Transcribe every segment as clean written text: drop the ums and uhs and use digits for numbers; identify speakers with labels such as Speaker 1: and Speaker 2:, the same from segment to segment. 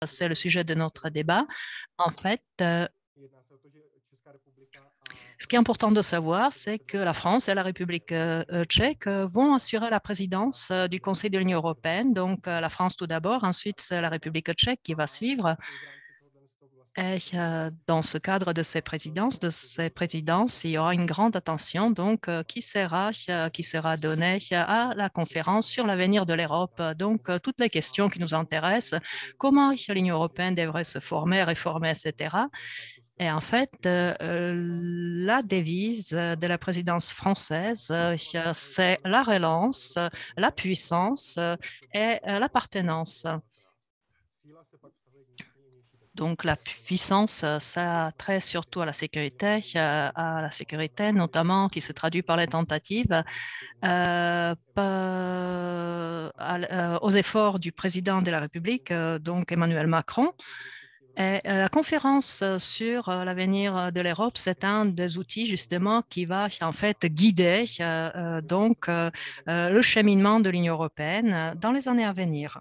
Speaker 1: c'est le sujet de notre débat. En fait, ce qui est important de savoir, c'est que la France et la République tchèque vont assurer la présidence du Conseil de l'Union européenne. Donc, la France tout d'abord, ensuite c'est la République tchèque qui va suivre. Et dans ce cadre de ces présidences, il y aura une grande attention donc, qui sera donnée à la conférence sur l'avenir de l'Europe. Donc, toutes les questions qui nous intéressent, comment l'Union européenne devrait se former, réformer, etc. Et en fait, la devise de la présidence française, c'est la relance, la puissance et l'appartenance. Donc, la puissance, ça a trait surtout à la sécurité notamment, qui se traduit par les tentatives, aux efforts du président de la République, donc Emmanuel Macron. Et la conférence sur l'avenir de l'Europe, c'est un des outils justement qui va en fait guider le cheminement de l'Union européenne dans les années à venir.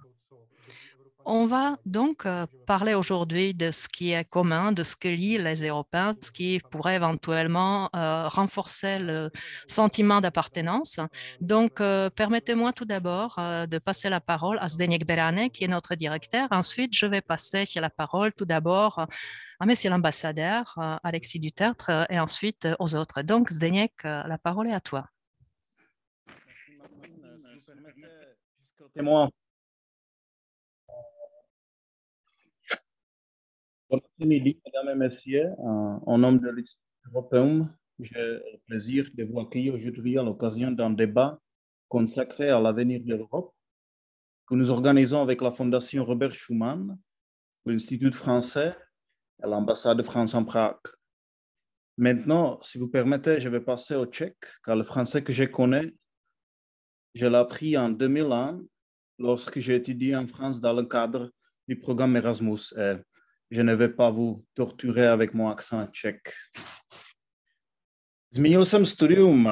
Speaker 1: On va donc parler aujourd'hui de ce qui est commun, de ce que lient les Européens, ce qui pourrait éventuellement renforcer le sentiment d'appartenance. Donc, permettez-moi tout d'abord de passer la parole à Zdeněk Berane, qui est notre directeur. Ensuite, je vais passer la parole tout d'abord à Monsieur l'ambassadeur Alexis Dutertre et ensuite aux autres. Donc, Zdeněk, la parole est à toi.
Speaker 2: Permettez-moi. Bon après-midi, mesdames et messieurs. En nom de l'Institut européen, j'ai le plaisir de vous accueillir aujourd'hui à l'occasion d'un débat consacré à l'avenir de l'Europe que nous organisons avec la Fondation Robert Schuman, l'Institut français et l'ambassade de France en Prague. Maintenant, si vous permettez, je vais passer au tchèque, car le français que je connais, je l'ai appris en 2001 lorsque j'ai étudié en France dans le cadre du programme Erasmus. Et je ne vais pas vous torturer avec mon accent tchèque. Zmínil jsem studium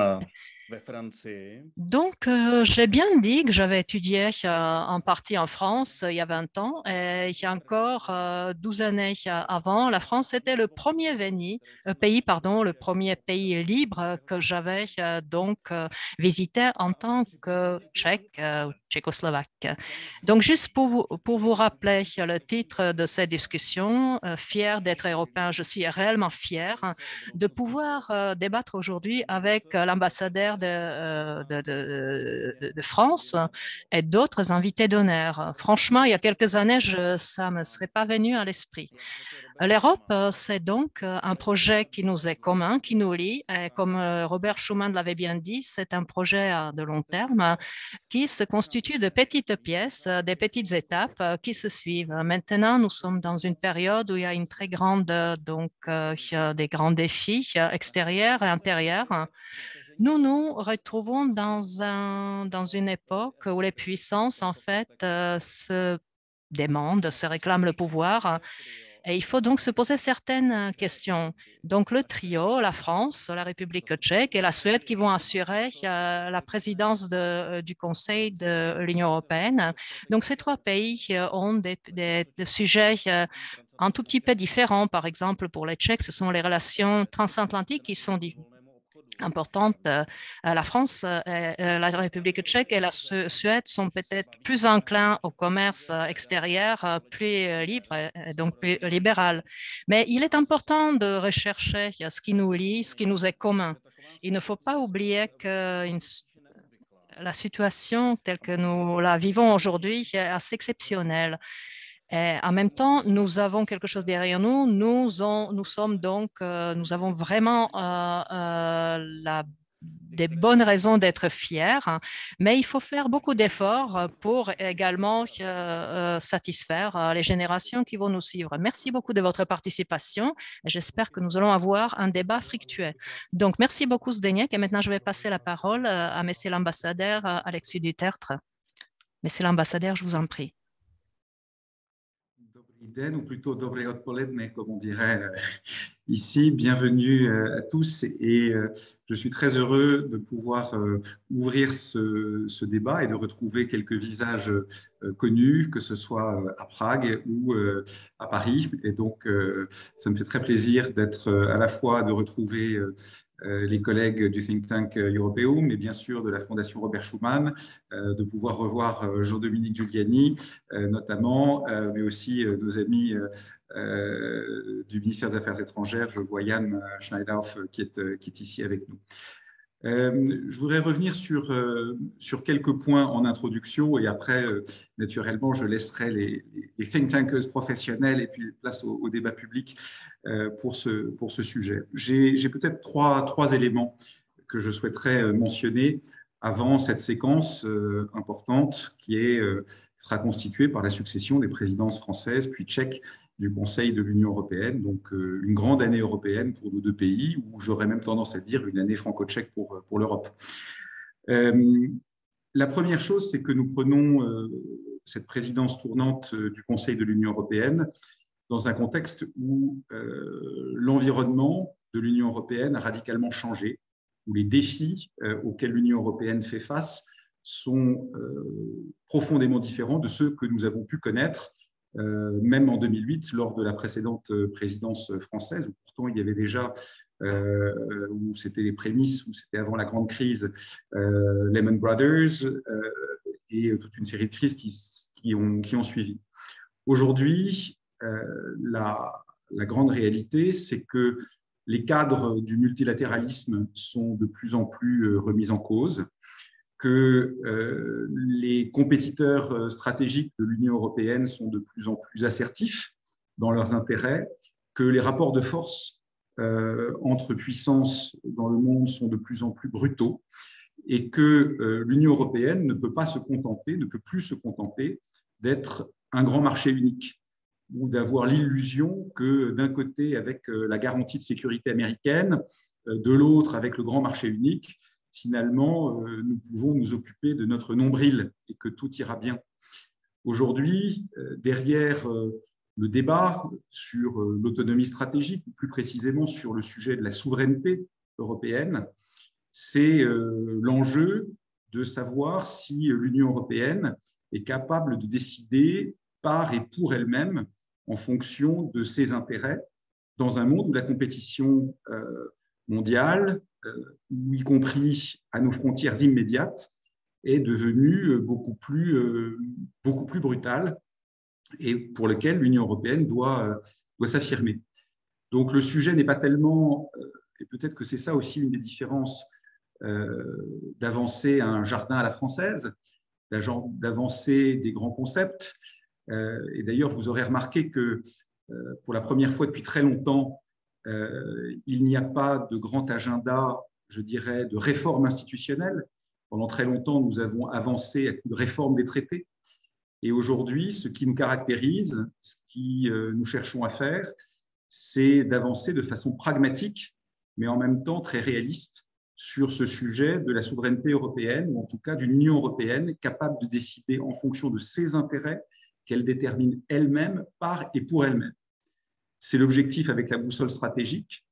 Speaker 2: ve Francii.
Speaker 1: Donc, j'ai bien dit que j'avais étudié en partie en France il y a 20 ans. Et il y a encore 12 années avant, la France était le premier le premier pays libre que j'avais visité en tant que tchèque, tchécoslovaque. Donc, juste pour vous rappeler le titre de cette discussion, fier d'être européen, je suis réellement fier de pouvoir débattre aujourd'hui avec l'ambassadeur de France et d'autres invités d'honneur. Franchement, il y a quelques années, ça ne me serait pas venu à l'esprit. L'Europe, c'est donc un projet qui nous est commun, qui nous lie. Et comme Robert Schuman l'avait bien dit, c'est un projet de long terme qui se constitue de petites pièces, des petites étapes qui se suivent. Maintenant, nous sommes dans une période où il y a une très grande, des grands défis extérieurs et intérieurs. Nous nous retrouvons dans une époque où les puissances, en fait, se demandent, se réclament le pouvoir. Et il faut donc se poser certaines questions. Donc, le trio, la France, la République tchèque et la Suède qui vont assurer la présidence du Conseil de l'Union européenne. Donc, ces trois pays ont des sujets un tout petit peu différents. Par exemple, pour les Tchèques, ce sont les relations transatlantiques qui sont importante. La France, la République tchèque et la Suède sont peut-être plus enclins au commerce extérieur, plus libre et donc plus libéral. Mais il est important de rechercher ce qui nous lie, ce qui nous est commun. Il ne faut pas oublier que la situation telle que nous la vivons aujourd'hui est assez exceptionnelle. Et en même temps, nous avons quelque chose derrière nous. Nous avons vraiment des bonnes raisons d'être fiers, mais il faut faire beaucoup d'efforts pour également satisfaire les générations qui vont nous suivre. Merci beaucoup de votre participation et j'espère que nous allons avoir un débat fructueux. Donc, merci beaucoup, Zdeněk. Et maintenant, je vais passer la parole à Monsieur l'ambassadeur Alexis Dutertre. Monsieur l'ambassadeur, je vous en prie.
Speaker 3: Dobry den, ou plutôt Dobre odpoledne, comme on dirait ici. Bienvenue à tous et je suis très heureux de pouvoir ouvrir ce débat et de retrouver quelques visages connus, que ce soit à Prague ou à Paris. Et donc, ça me fait très plaisir d'être à la fois de retrouver les collègues du think tank Europeum, mais bien sûr de la Fondation Robert Schuman, de pouvoir revoir Jean-Dominique Giuliani notamment, mais aussi nos amis du ministère des Affaires étrangères. Je vois Yann Schneiderhoff qui est ici avec nous. Je voudrais revenir sur quelques points en introduction et après, naturellement, je laisserai les think tankers professionnels et puis place au débat public pour ce sujet. J'ai peut-être trois éléments que je souhaiterais mentionner avant cette séquence importante qui sera constituée par la succession des présidences françaises puis tchèques du Conseil de l'Union européenne, donc une grande année européenne pour nos deux pays, ou j'aurais même tendance à dire une année franco-tchèque pour l'Europe. La première chose, c'est que nous prenons cette présidence tournante du Conseil de l'Union européenne dans un contexte où l'environnement de l'Union européenne a radicalement changé, où les défis auxquels l'Union européenne fait face sont profondément différents de ceux que nous avons pu connaître même en 2008, lors de la précédente présidence française, où pourtant il y avait déjà, où c'était les prémices, où c'était avant la grande crise, Lehman Brothers et toute une série de crises qui ont suivi. Aujourd'hui, la grande réalité, c'est que les cadres du multilatéralisme sont de plus en plus remis en cause, que les compétiteurs stratégiques de l'Union européenne sont de plus en plus assertifs dans leurs intérêts, que les rapports de force entre puissances dans le monde sont de plus en plus brutaux et que l'Union européenne ne peut plus se contenter d'être un grand marché unique ou d'avoir l'illusion que d'un côté, avec la garantie de sécurité américaine, de l'autre, avec le grand marché unique, finalement, nous pouvons nous occuper de notre nombril et que tout ira bien. Aujourd'hui, derrière le débat sur l'autonomie stratégique, ou plus précisément sur le sujet de la souveraineté européenne, c'est l'enjeu de savoir si l'Union européenne est capable de décider par et pour elle-même en fonction de ses intérêts dans un monde où la compétition mondiale, y compris à nos frontières immédiates, est devenue beaucoup plus brutale et pour lequel l'Union européenne doit s'affirmer. Donc le sujet n'est pas tellement, et peut-être que c'est ça aussi une des différences, d'avancer un jardin à la française, d'avancer des grands concepts. Et d'ailleurs, vous aurez remarqué que pour la première fois depuis très longtemps, il n'y a pas de grand agenda, je dirais, de réforme institutionnelle. Pendant très longtemps, nous avons avancé à coup de réforme des traités. Et aujourd'hui, ce qui nous caractérise, ce que nous cherchons à faire, c'est d'avancer de façon pragmatique, mais en même temps très réaliste, sur ce sujet de la souveraineté européenne, ou en tout cas d'une Union européenne capable de décider en fonction de ses intérêts qu'elle détermine elle-même par et pour elle-même. C'est l'objectif avec la boussole stratégique,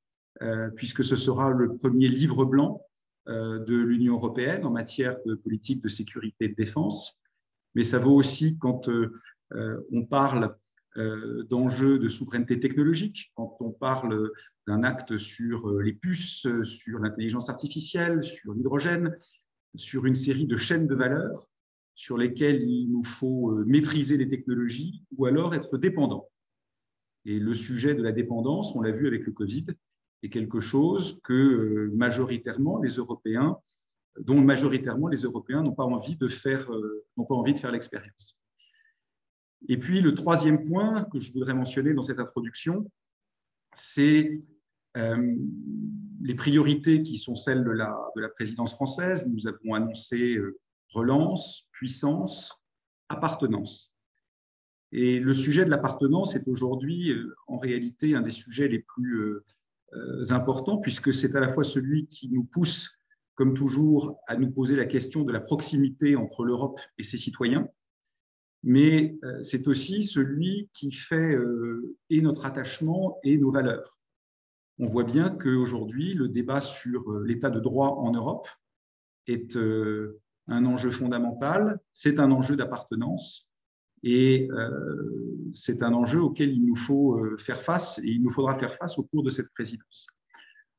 Speaker 3: puisque ce sera le premier livre blanc de l'Union européenne en matière de politique de sécurité et de défense. Mais ça vaut aussi quand on parle d'enjeux de souveraineté technologique, quand on parle d'un acte sur les puces, sur l'intelligence artificielle, sur l'hydrogène, sur une série de chaînes de valeur sur lesquelles il nous faut maîtriser les technologies ou alors être dépendants. Et le sujet de la dépendance, on l'a vu avec le Covid, est quelque chose que majoritairement les Européens n'ont pas envie de faire l'expérience. Et puis le troisième point que je voudrais mentionner dans cette introduction, c'est les priorités qui sont celles de la présidence française. Nous avons annoncé relance, puissance, appartenance. Et le sujet de l'appartenance est aujourd'hui en réalité un des sujets les plus importants, puisque c'est à la fois celui qui nous pousse, comme toujours, à nous poser la question de la proximité entre l'Europe et ses citoyens. mais c'est aussi celui qui fait et notre attachement et nos valeurs. On voit bien qu'aujourd'hui, le débat sur l'état de droit en Europe est un enjeu fondamental, c'est un enjeu d'appartenance et c'est un enjeu auquel il nous faut faire face et il nous faudra faire face au cours de cette présidence.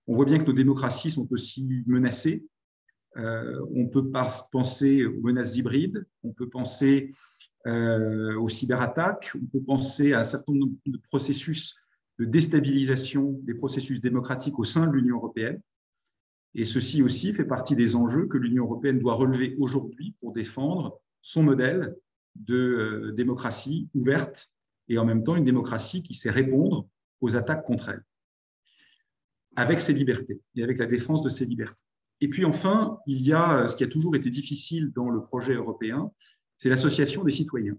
Speaker 3: On voit bien que nos démocraties sont aussi menacées. On peut penser aux menaces hybrides, on peut penser aux cyberattaques, on peut penser à un certain nombre de processus de déstabilisation des processus démocratiques au sein de l'Union européenne. Et ceci aussi fait partie des enjeux que l'Union européenne doit relever aujourd'hui pour défendre son modèle de démocratie ouverte et en même temps une démocratie qui sait répondre aux attaques contre elle, avec ses libertés et avec la défense de ses libertés. Et puis enfin, il y a ce qui a toujours été difficile dans le projet européen, c'est l'association des citoyens.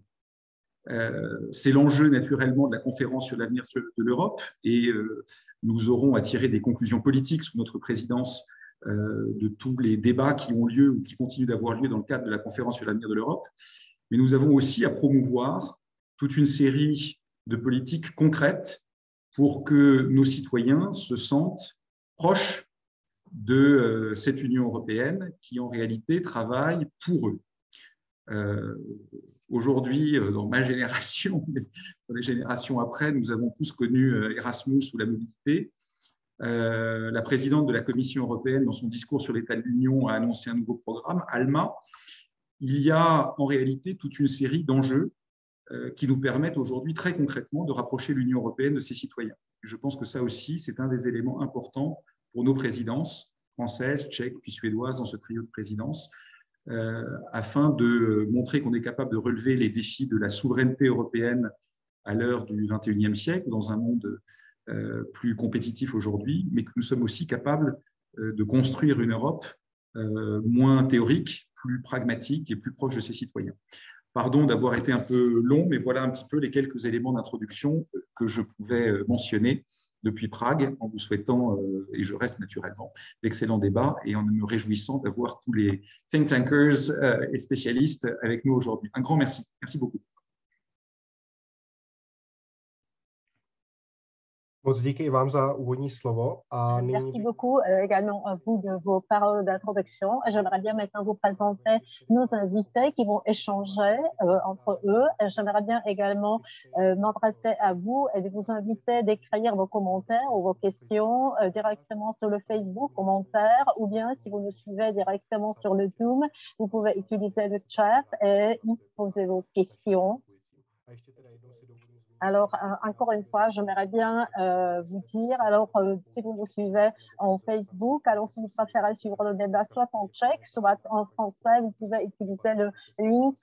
Speaker 3: C'est l'enjeu naturellement de la conférence sur l'avenir de l'Europe et nous aurons à tirer des conclusions politiques sous notre présidence de tous les débats qui ont lieu ou qui continuent d'avoir lieu dans le cadre de la conférence sur l'avenir de l'Europe. Mais nous avons aussi à promouvoir toute une série de politiques concrètes pour que nos citoyens se sentent proches de cette Union européenne qui en réalité travaille pour eux. Aujourd'hui, dans ma génération, mais dans les générations après, nous avons tous connu Erasmus ou la mobilité. La présidente de la Commission européenne, dans son discours sur l'état de l'Union, a annoncé un nouveau programme, ALMA. Il y a en réalité toute une série d'enjeux qui nous permettent aujourd'hui très concrètement de rapprocher l'Union européenne de ses citoyens. Je pense que ça aussi, c'est un des éléments importants pour nos présidences françaises, tchèques, puis suédoises dans ce trio de présidences, afin de montrer qu'on est capable de relever les défis de la souveraineté européenne à l'heure du XXIe siècle, dans un monde plus compétitif aujourd'hui, mais que nous sommes aussi capables de construire une Europe moins théorique, plus pragmatique et plus proche de ses citoyens. Pardon d'avoir été un peu long, mais voilà un petit peu les quelques éléments d'introduction que je pouvais mentionner depuis Prague, en vous souhaitant, et je reste naturellement, d'excellents débats et en me réjouissant d'avoir tous les think tankers et spécialistes avec nous aujourd'hui. Un grand merci. Merci beaucoup.
Speaker 4: Merci beaucoup également à vous de vos paroles d'introduction. J'aimerais bien maintenant vous présenter nos invités qui vont échanger entre eux. J'aimerais bien également m'adresser à vous et de vous inviter d'écrire vos commentaires ou vos questions directement sur le Facebook, commentaires, ou bien si vous nous suivez directement sur le Zoom, vous pouvez utiliser le chat et y poser vos questions. Alors, encore une fois, j'aimerais bien vous dire, alors si vous nous suivez en Facebook, alors si vous préférez suivre le débat soit en tchèque, soit en français, vous pouvez utiliser le link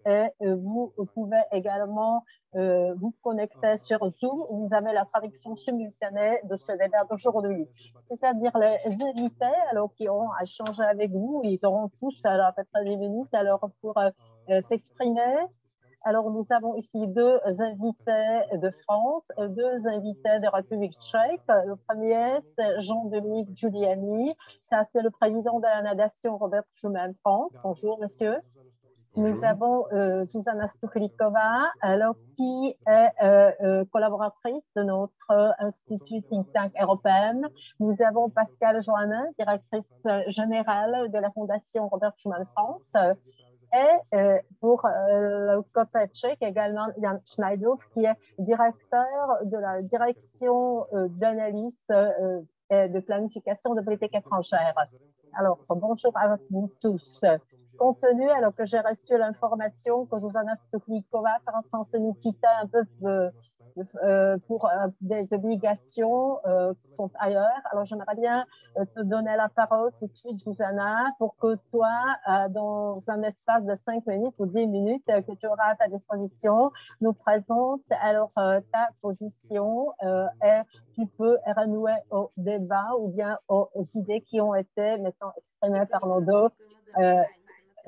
Speaker 4: et vous pouvez également vous connecter sur Zoom où vous avez la traduction simultanée de ce débat d'aujourd'hui. C'est-à-dire les invités alors, qui ont échangé avec vous, ils auront tous à peu près 10 minutes alors, pour s'exprimer. Alors, nous avons ici deux invités de France, deux invités de République tchèque. Le premier, c'est Jean-Dominique Giuliani. C'est le président de la Nation Robert Schuman France. Bonjour, monsieur. Bonjour. Nous avons Zuzana Stuchlikova, alors, qui est collaboratrice de notre Institut Think Tank européen. Nous avons Pascale Joannin, directrice générale de la Fondation Robert Schuman France. Et pour le côté tchèque également, Jan Schneidhoff, qui est directeur de la direction d'analyse et de planification de politique étrangère. Alors, bonjour à vous tous. Compte tenu, alors que j'ai reçu l'information que Zuzana Stuchlikova sera censée nous quitter un peu pour des obligations qui sont ailleurs. Alors, j'aimerais bien te donner la parole tout de suite, Zuzana, pour que toi, dans un espace de 5 minutes ou 10 minutes que tu auras à ta disposition, nous présentes alors ta position et tu peux renouer au débat ou bien aux idées qui ont été maintenant exprimées par nos deux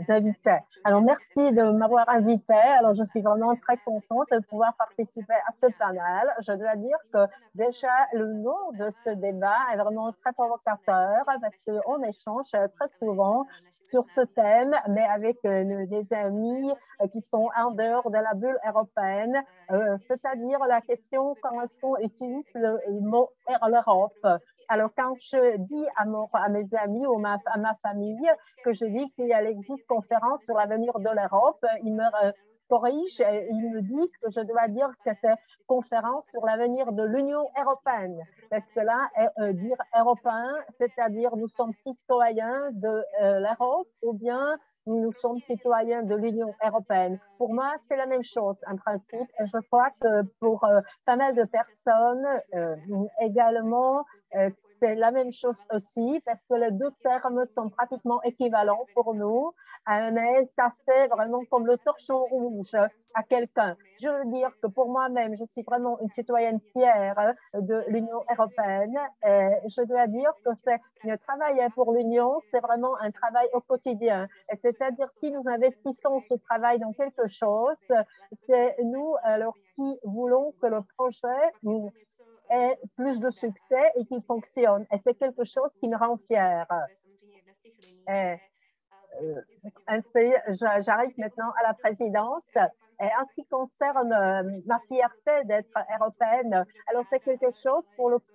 Speaker 4: invités. Alors, merci de m'avoir invité. Alors, je suis vraiment très contente de pouvoir participer à ce panel. Je dois dire que déjà, le nom de ce débat est vraiment très provocateur parce qu'on échange très souvent sur ce thème, mais avec des amis qui sont en dehors de la bulle européenne, c'est-à-dire la question comment est-ce qu'on utilise le mot l'Europe. Alors, quand je dis à mes amis ou à ma famille que je dis qu'il existe conférence sur l'avenir de l'Europe, ils me corrigent et ils me disent que je dois dire que c'est conférence sur l'avenir de l'Union européenne. Parce que là, dire européen, c'est-à-dire nous sommes citoyens de l'Europe ou bien nous sommes citoyens de l'Union européenne. Pour moi, c'est la même chose en principe et je crois que pour pas mal de personnes également, c'est la même chose aussi parce que les deux termes sont pratiquement équivalents pour nous, mais ça c'est vraiment comme le torchon rouge à quelqu'un. Je veux dire que pour moi-même, je suis vraiment une citoyenne fière de l'Union européenne et je dois dire que c'est travailler pour l'Union, c'est vraiment un travail au quotidien. C'est-à-dire si nous investissons ce travail dans quelque chose, c'est nous alors qui voulons que le projet ait plus de succès et qu'il fonctionne. Et c'est quelque chose qui me rend fière. Ainsi, j'arrive maintenant à la présidence. Et en ce qui concerne ma fierté d'être européenne, alors c'est quelque chose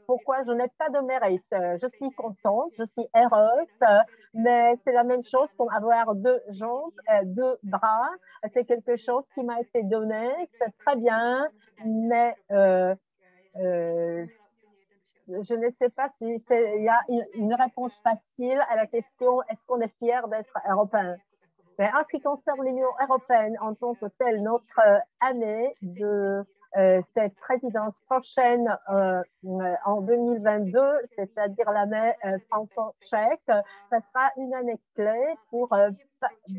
Speaker 4: pourquoi je n'ai pas de mérite. Je suis contente, je suis heureuse, mais c'est la même chose comme avoir deux jambes, deux bras. C'est quelque chose qui m'a été donné, c'est très bien, mais je ne sais pas s'il y a une réponse facile à la question est-ce qu'on est fier d'être européen? Mais en ce qui concerne l'Union européenne en tant que telle, notre année de cette présidence prochaine en 2022, c'est-à-dire l'année franco-tchèque, ça sera une année clé pour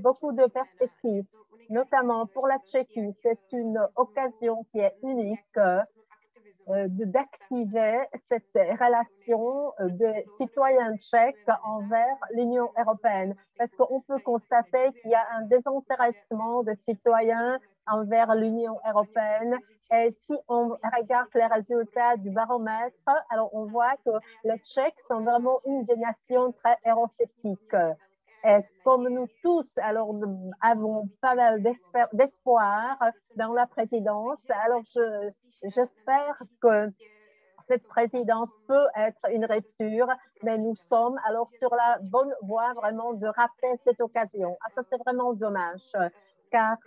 Speaker 4: beaucoup de perspectives, notamment pour la Tchéquie. C'est une occasion qui est unique d'activer cette relation des citoyens tchèques envers l'Union européenne. Parce qu'on peut constater qu'il y a un désintéressement des citoyens envers l'Union européenne. Et si on regarde les résultats du baromètre, alors on voit que les Tchèques sont vraiment une des nations très eurosceptiques. Et comme nous tous, alors, nous avons pas mal d'espoir dans la présidence, alors j'espère que cette présidence peut être une rupture, mais nous sommes alors sur la bonne voie vraiment de rater cette occasion. Ah, ça, c'est vraiment dommage, car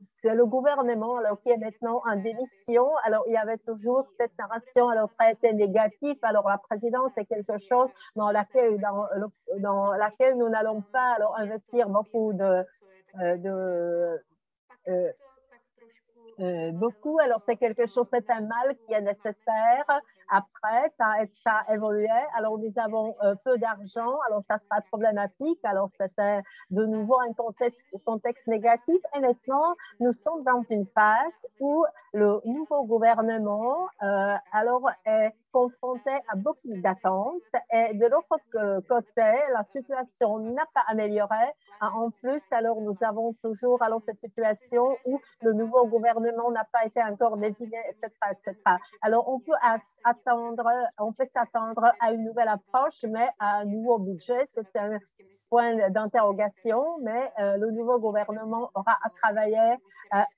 Speaker 4: c'est le gouvernement alors, qui est maintenant en démission. Alors, il y avait toujours cette narration alors, très négative. Alors, la présidence est quelque chose dans laquelle nous n'allons pas alors, investir beaucoup beaucoup. Alors, c'est quelque chose, c'est un mal qui est nécessaire. Après, ça a évolué. Alors, nous avons peu d'argent. Alors, ça sera problématique. Alors, c'était de nouveau un contexte négatif. Et maintenant, nous sommes dans une phase où le nouveau gouvernement alors est confronté à beaucoup d'attentes. Et de l'autre côté, la situation n'a pas amélioré. En plus, alors, nous avons toujours alors, cette situation où le nouveau gouvernement n'a pas été encore désigné, etc., etc. Alors, on peut s'attendre à une nouvelle approche, mais à un nouveau budget. C'est un point d'interrogation, mais le nouveau gouvernement aura à travailler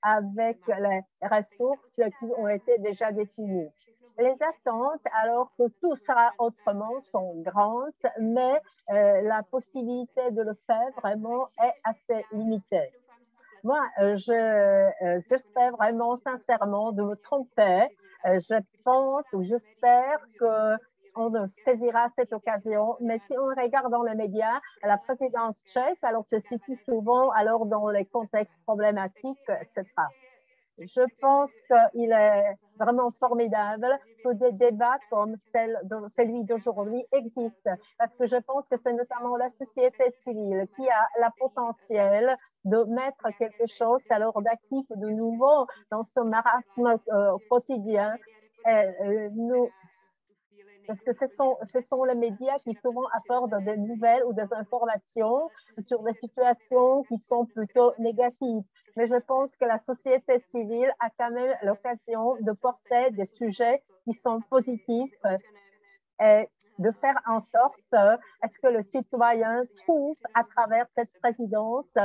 Speaker 4: avec les ressources qui ont été déjà définies. Les attentes, alors que tout sera autrement, sont grandes, mais la possibilité de le faire vraiment est assez limitée. Moi, j'espère vraiment sincèrement de me tromper. Je pense ou j'espère qu'on saisira cette occasion. Mais si on regarde dans les médias, la présidence tchèque, alors se situe souvent alors dans les contextes problématiques, etc. Je pense qu'il est vraiment formidable que des débats comme celui d'aujourd'hui existent, parce que je pense que c'est notamment la société civile qui a la potentiel de mettre quelque chose alors d'actif de nouveau dans ce marasme quotidien. parce que ce sont les médias qui souvent apportent des nouvelles ou des informations sur des situations qui sont plutôt négatives. Mais je pense que la société civile a quand même l'occasion de porter des sujets qui sont positifs et de faire en sorte à ce que le citoyen trouve à travers cette présidence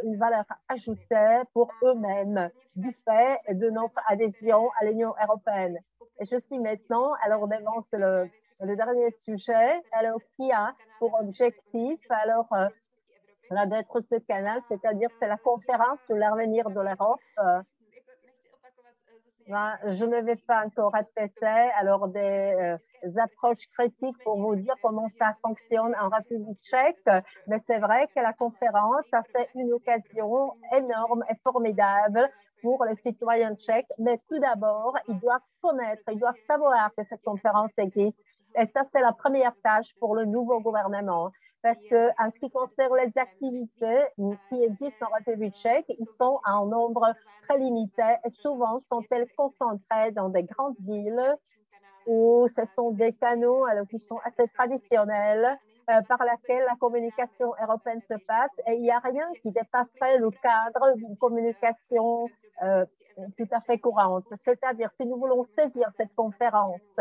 Speaker 4: une valeur ajoutée pour eux-mêmes du fait de notre adhésion à l'Union européenne. Et je suis maintenant alors devant le dernier sujet, alors qui a pour objectif alors d'être ce canal, c'est-à-dire c'est la conférence sur l'avenir de l'Europe. Je ne vais pas encore répéter alors des approches critiques pour vous dire comment ça fonctionne en République tchèque, mais c'est vrai que la conférence, ça c'est une occasion énorme et formidable pour les citoyens tchèques, mais tout d'abord, ils doivent connaître, ils doivent savoir que cette conférence existe. Et ça, c'est la première tâche pour le nouveau gouvernement. Parce qu'en ce qui concerne les activités qui existent en République tchèque, ils sont en nombre très limité et souvent sont-elles concentrées dans des grandes villes où ce sont des canaux alors, qui sont assez traditionnels par laquelle la communication européenne se passe et il n'y a rien qui dépasserait le cadre d'une communication tout à fait courante. C'est-à-dire, si nous voulons saisir cette conférence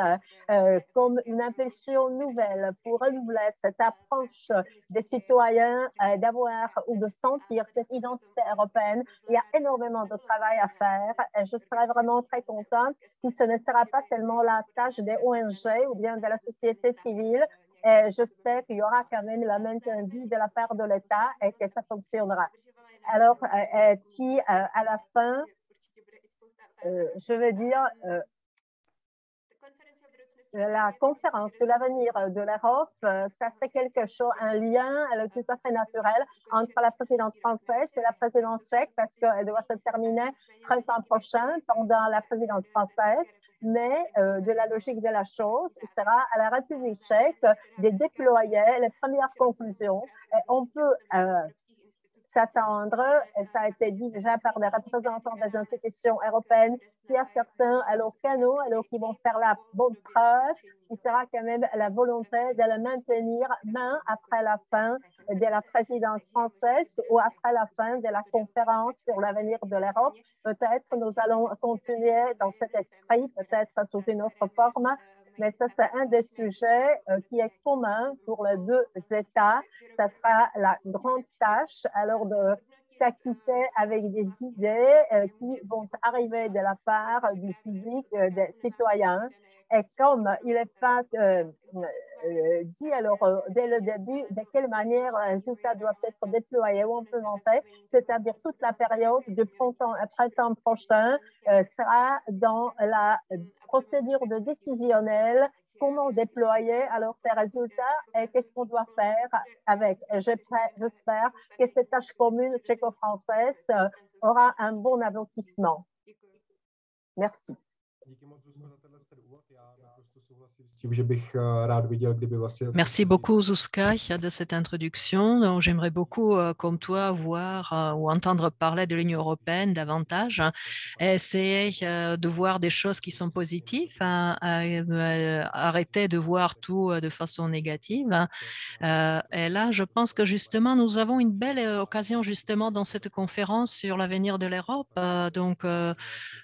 Speaker 4: comme une impulsion nouvelle pour renouveler cette approche des citoyens d'avoir ou de sentir cette identité européenne, il y a énormément de travail à faire et je serais vraiment très contente si ce ne sera pas seulement la tâche des ONG ou bien de la société civile. Et j'espère qu'il y aura quand même la même vue de la part de l'État et que ça fonctionnera. Alors, et puis, à la fin, je veux dire, la conférence sur l'avenir de l'Europe, ça c'est quelque chose, un lien tout à fait naturel entre la présidence française et la présidence tchèque parce qu'elle doit se terminer printemps prochain pendant la présidence française. Mais de la logique de la chose, il sera à la République tchèque de déployer les premières conclusions. Et on peut s'attendre, et ça a été dit déjà par des représentants des institutions européennes, s'il y a certains alors canaux alors qui vont faire la bonne preuve, il sera quand même la volonté de le maintenir même après la fin de la présidence française ou après la fin de la conférence sur l'avenir de l'Europe. Peut-être nous allons continuer dans cet esprit, peut-être sous une autre forme, mais ça, c'est un des sujets qui est commun pour les deux États. Ça sera la grande tâche alors de s'acquitter avec des idées qui vont arriver de la part du public, des citoyens. Et comme il n'est pas dit alors dès le début de quelle manière les résultats doivent être déployés ou implémentés, c'est-à-dire toute la période du printemps prochain sera dans la procédure de décisionnelle, comment déployer alors ces résultats et qu'est-ce qu'on doit faire avec. J'espère que cette tâche commune tchéco-française aura un bon aboutissement. Merci.
Speaker 1: Merci beaucoup, Zuzka, de cette introduction. J'aimerais beaucoup, comme toi, voir ou entendre parler de l'Union européenne davantage et essayer de voir des choses qui sont positives, arrêter de voir tout de façon négative. Et là, je pense que justement, nous avons une belle occasion justement dans cette conférence sur l'avenir de l'Europe.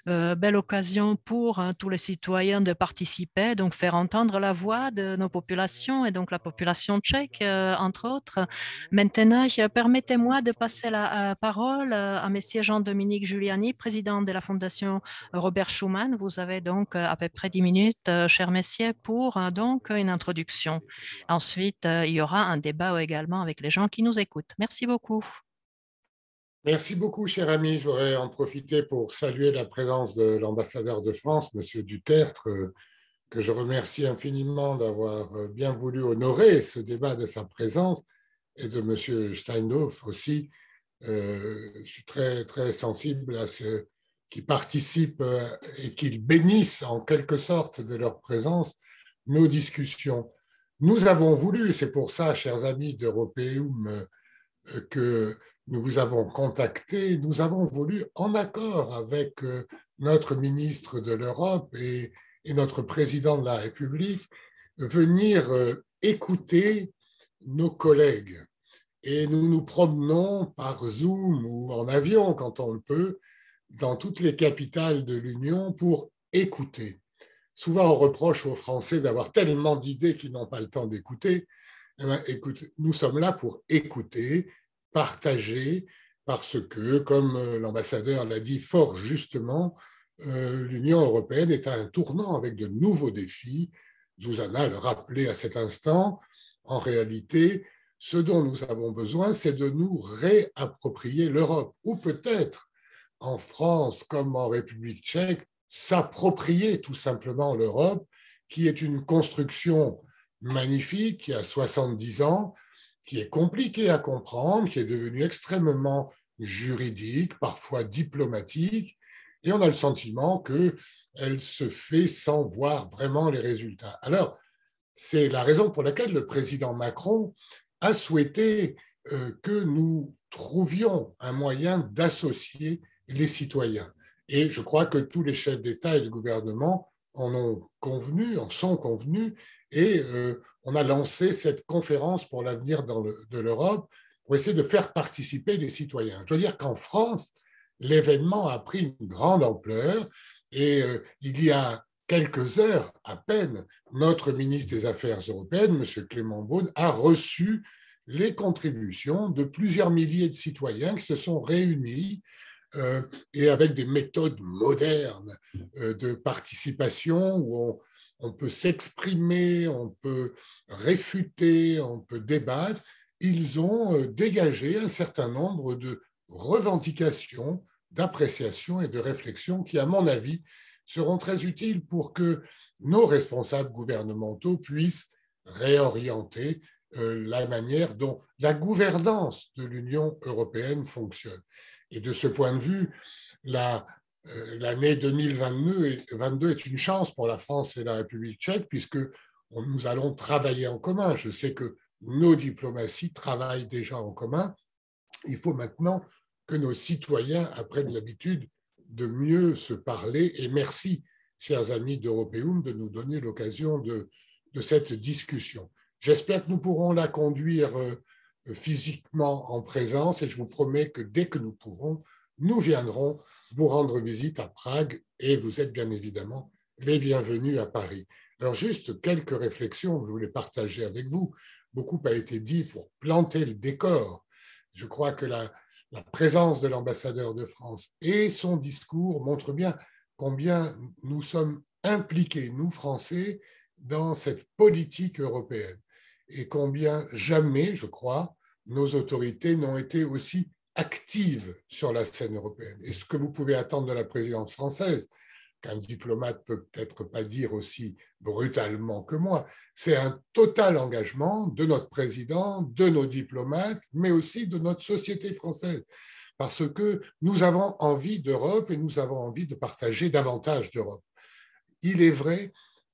Speaker 1: Belle occasion pour tous les citoyens de participer, donc faire entendre la voix de nos populations et donc la population tchèque, entre autres. Maintenant, permettez-moi de passer la parole à Monsieur Jean-Dominique Giuliani, président de la Fondation Robert Schuman. Vous avez donc à peu près 10 minutes, cher messieurs, pour donc une introduction. Ensuite, il y aura un débat également avec les gens qui nous écoutent. Merci beaucoup.
Speaker 5: Merci beaucoup, cher ami. Je voudrais en profiter pour saluer la présence de l'ambassadeur de France, M. Dutertre, que je remercie infiniment d'avoir bien voulu honorer ce débat de sa présence, et de M. Steinhoff aussi. Je suis très, très sensible à ceux qui participent et qui bénissent en quelque sorte de leur présence nos discussions. Nous avons voulu, et c'est pour ça, chers amis d'Europeum, que nous vous avons contacté, nous avons voulu, en accord avec notre ministre de l'Europe et notre président de la République, venir écouter nos collègues. Et nous nous promenons par Zoom ou en avion, quand on le peut, dans toutes les capitales de l'Union pour écouter. Souvent, on reproche aux Français d'avoir tellement d'idées qu'ils n'ont pas le temps d'écouter. Eh bien, écoutez, nous sommes là pour écouter, partager, parce que, comme l'ambassadeur l'a dit fort justement, l'Union européenne est à un tournant avec de nouveaux défis. Zuzana le rappelait à cet instant. En réalité, ce dont nous avons besoin, c'est de nous réapproprier l'Europe, ou peut-être, en France comme en République tchèque, s'approprier tout simplement l'Europe, qui est une construction magnifique, qui a 70 ans, qui est compliquée à comprendre, qui est devenue extrêmement juridique, parfois diplomatique, et on a le sentiment qu'elle se fait sans voir vraiment les résultats. Alors, c'est la raison pour laquelle le président Macron a souhaité que nous trouvions un moyen d'associer les citoyens. Et je crois que tous les chefs d'État et de gouvernement en sont convenus, et on a lancé cette conférence pour l'avenir de l'Europe pour essayer de faire participer les citoyens. Je veux dire qu'en France, l'événement a pris une grande ampleur, et il y a quelques heures à peine, notre ministre des Affaires européennes, M. Clément Beaune, a reçu les contributions de plusieurs milliers de citoyens qui se sont réunis et avec des méthodes modernes de participation où on peut s'exprimer, on peut réfuter, on peut débattre. Ils ont dégagé un certain nombre de revendications, d'appréciations et de réflexions qui, à mon avis, seront très utiles pour que nos responsables gouvernementaux puissent réorienter la manière dont la gouvernance de l'Union européenne fonctionne. Et de ce point de vue, l'année 2022 est une chance pour la France et la République tchèque, puisque nous allons travailler en commun. Je sais que nos diplomaties travaillent déjà en commun. Il faut maintenant que nos citoyens apprennent l'habitude de mieux se parler. Et merci, chers amis d'Europeum, de nous donner l'occasion de cette discussion. J'espère que nous pourrons la conduire physiquement en présence, et je vous promets que dès que nous pourrons, nous viendrons vous rendre visite à Prague, et vous êtes bien évidemment les bienvenus à Paris. Alors juste quelques réflexions que je voulais partager avec vous. Beaucoup a été dit pour planter le décor. Je crois que la présence de l'ambassadeur de France et son discours montrent bien combien nous sommes impliqués, nous Français, dans cette politique européenne, et combien jamais, je crois, nos autorités n'ont été aussi actives sur la scène européenne. Et ce que vous pouvez attendre de la présidence française, qu'un diplomate peut peut-être pas dire aussi brutalement que moi, c'est un total engagement de notre président, de nos diplomates, mais aussi de notre société française, parce que nous avons envie d'Europe et nous avons envie de partager davantage d'Europe. Il est vrai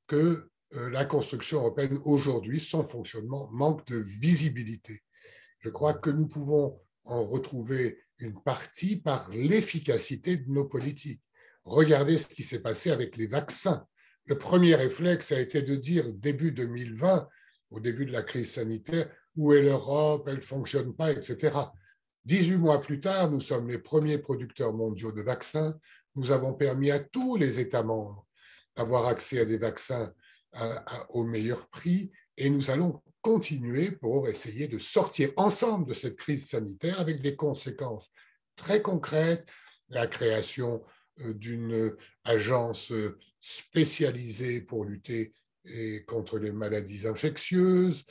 Speaker 5: que la construction européenne aujourd'hui, son fonctionnement manque de visibilité. Je crois que nous pouvons en retrouver une partie par l'efficacité de nos politiques. Regardez ce qui s'est passé avec les vaccins. Le premier réflexe a été de dire début 2020, au début de la crise sanitaire, où est l'Europe, elle ne fonctionne pas, etc. 18 mois plus tard, nous sommes les premiers producteurs mondiaux de vaccins. Nous avons permis à tous les États membres d'avoir accès à des vaccins au meilleur prix, et nous allons continuer pour essayer de sortir ensemble de cette crise sanitaire avec des conséquences très concrètes, la création d'une agence spécialisée pour lutter contre les maladies infectieuses,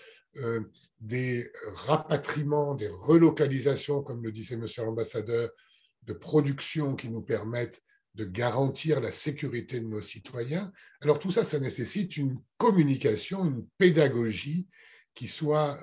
Speaker 5: des rapatriements, des relocalisations, comme le disait monsieur l'ambassadeur, de production qui nous permettent de garantir la sécurité de nos citoyens. Alors tout ça, ça nécessite une communication, une pédagogie qui soit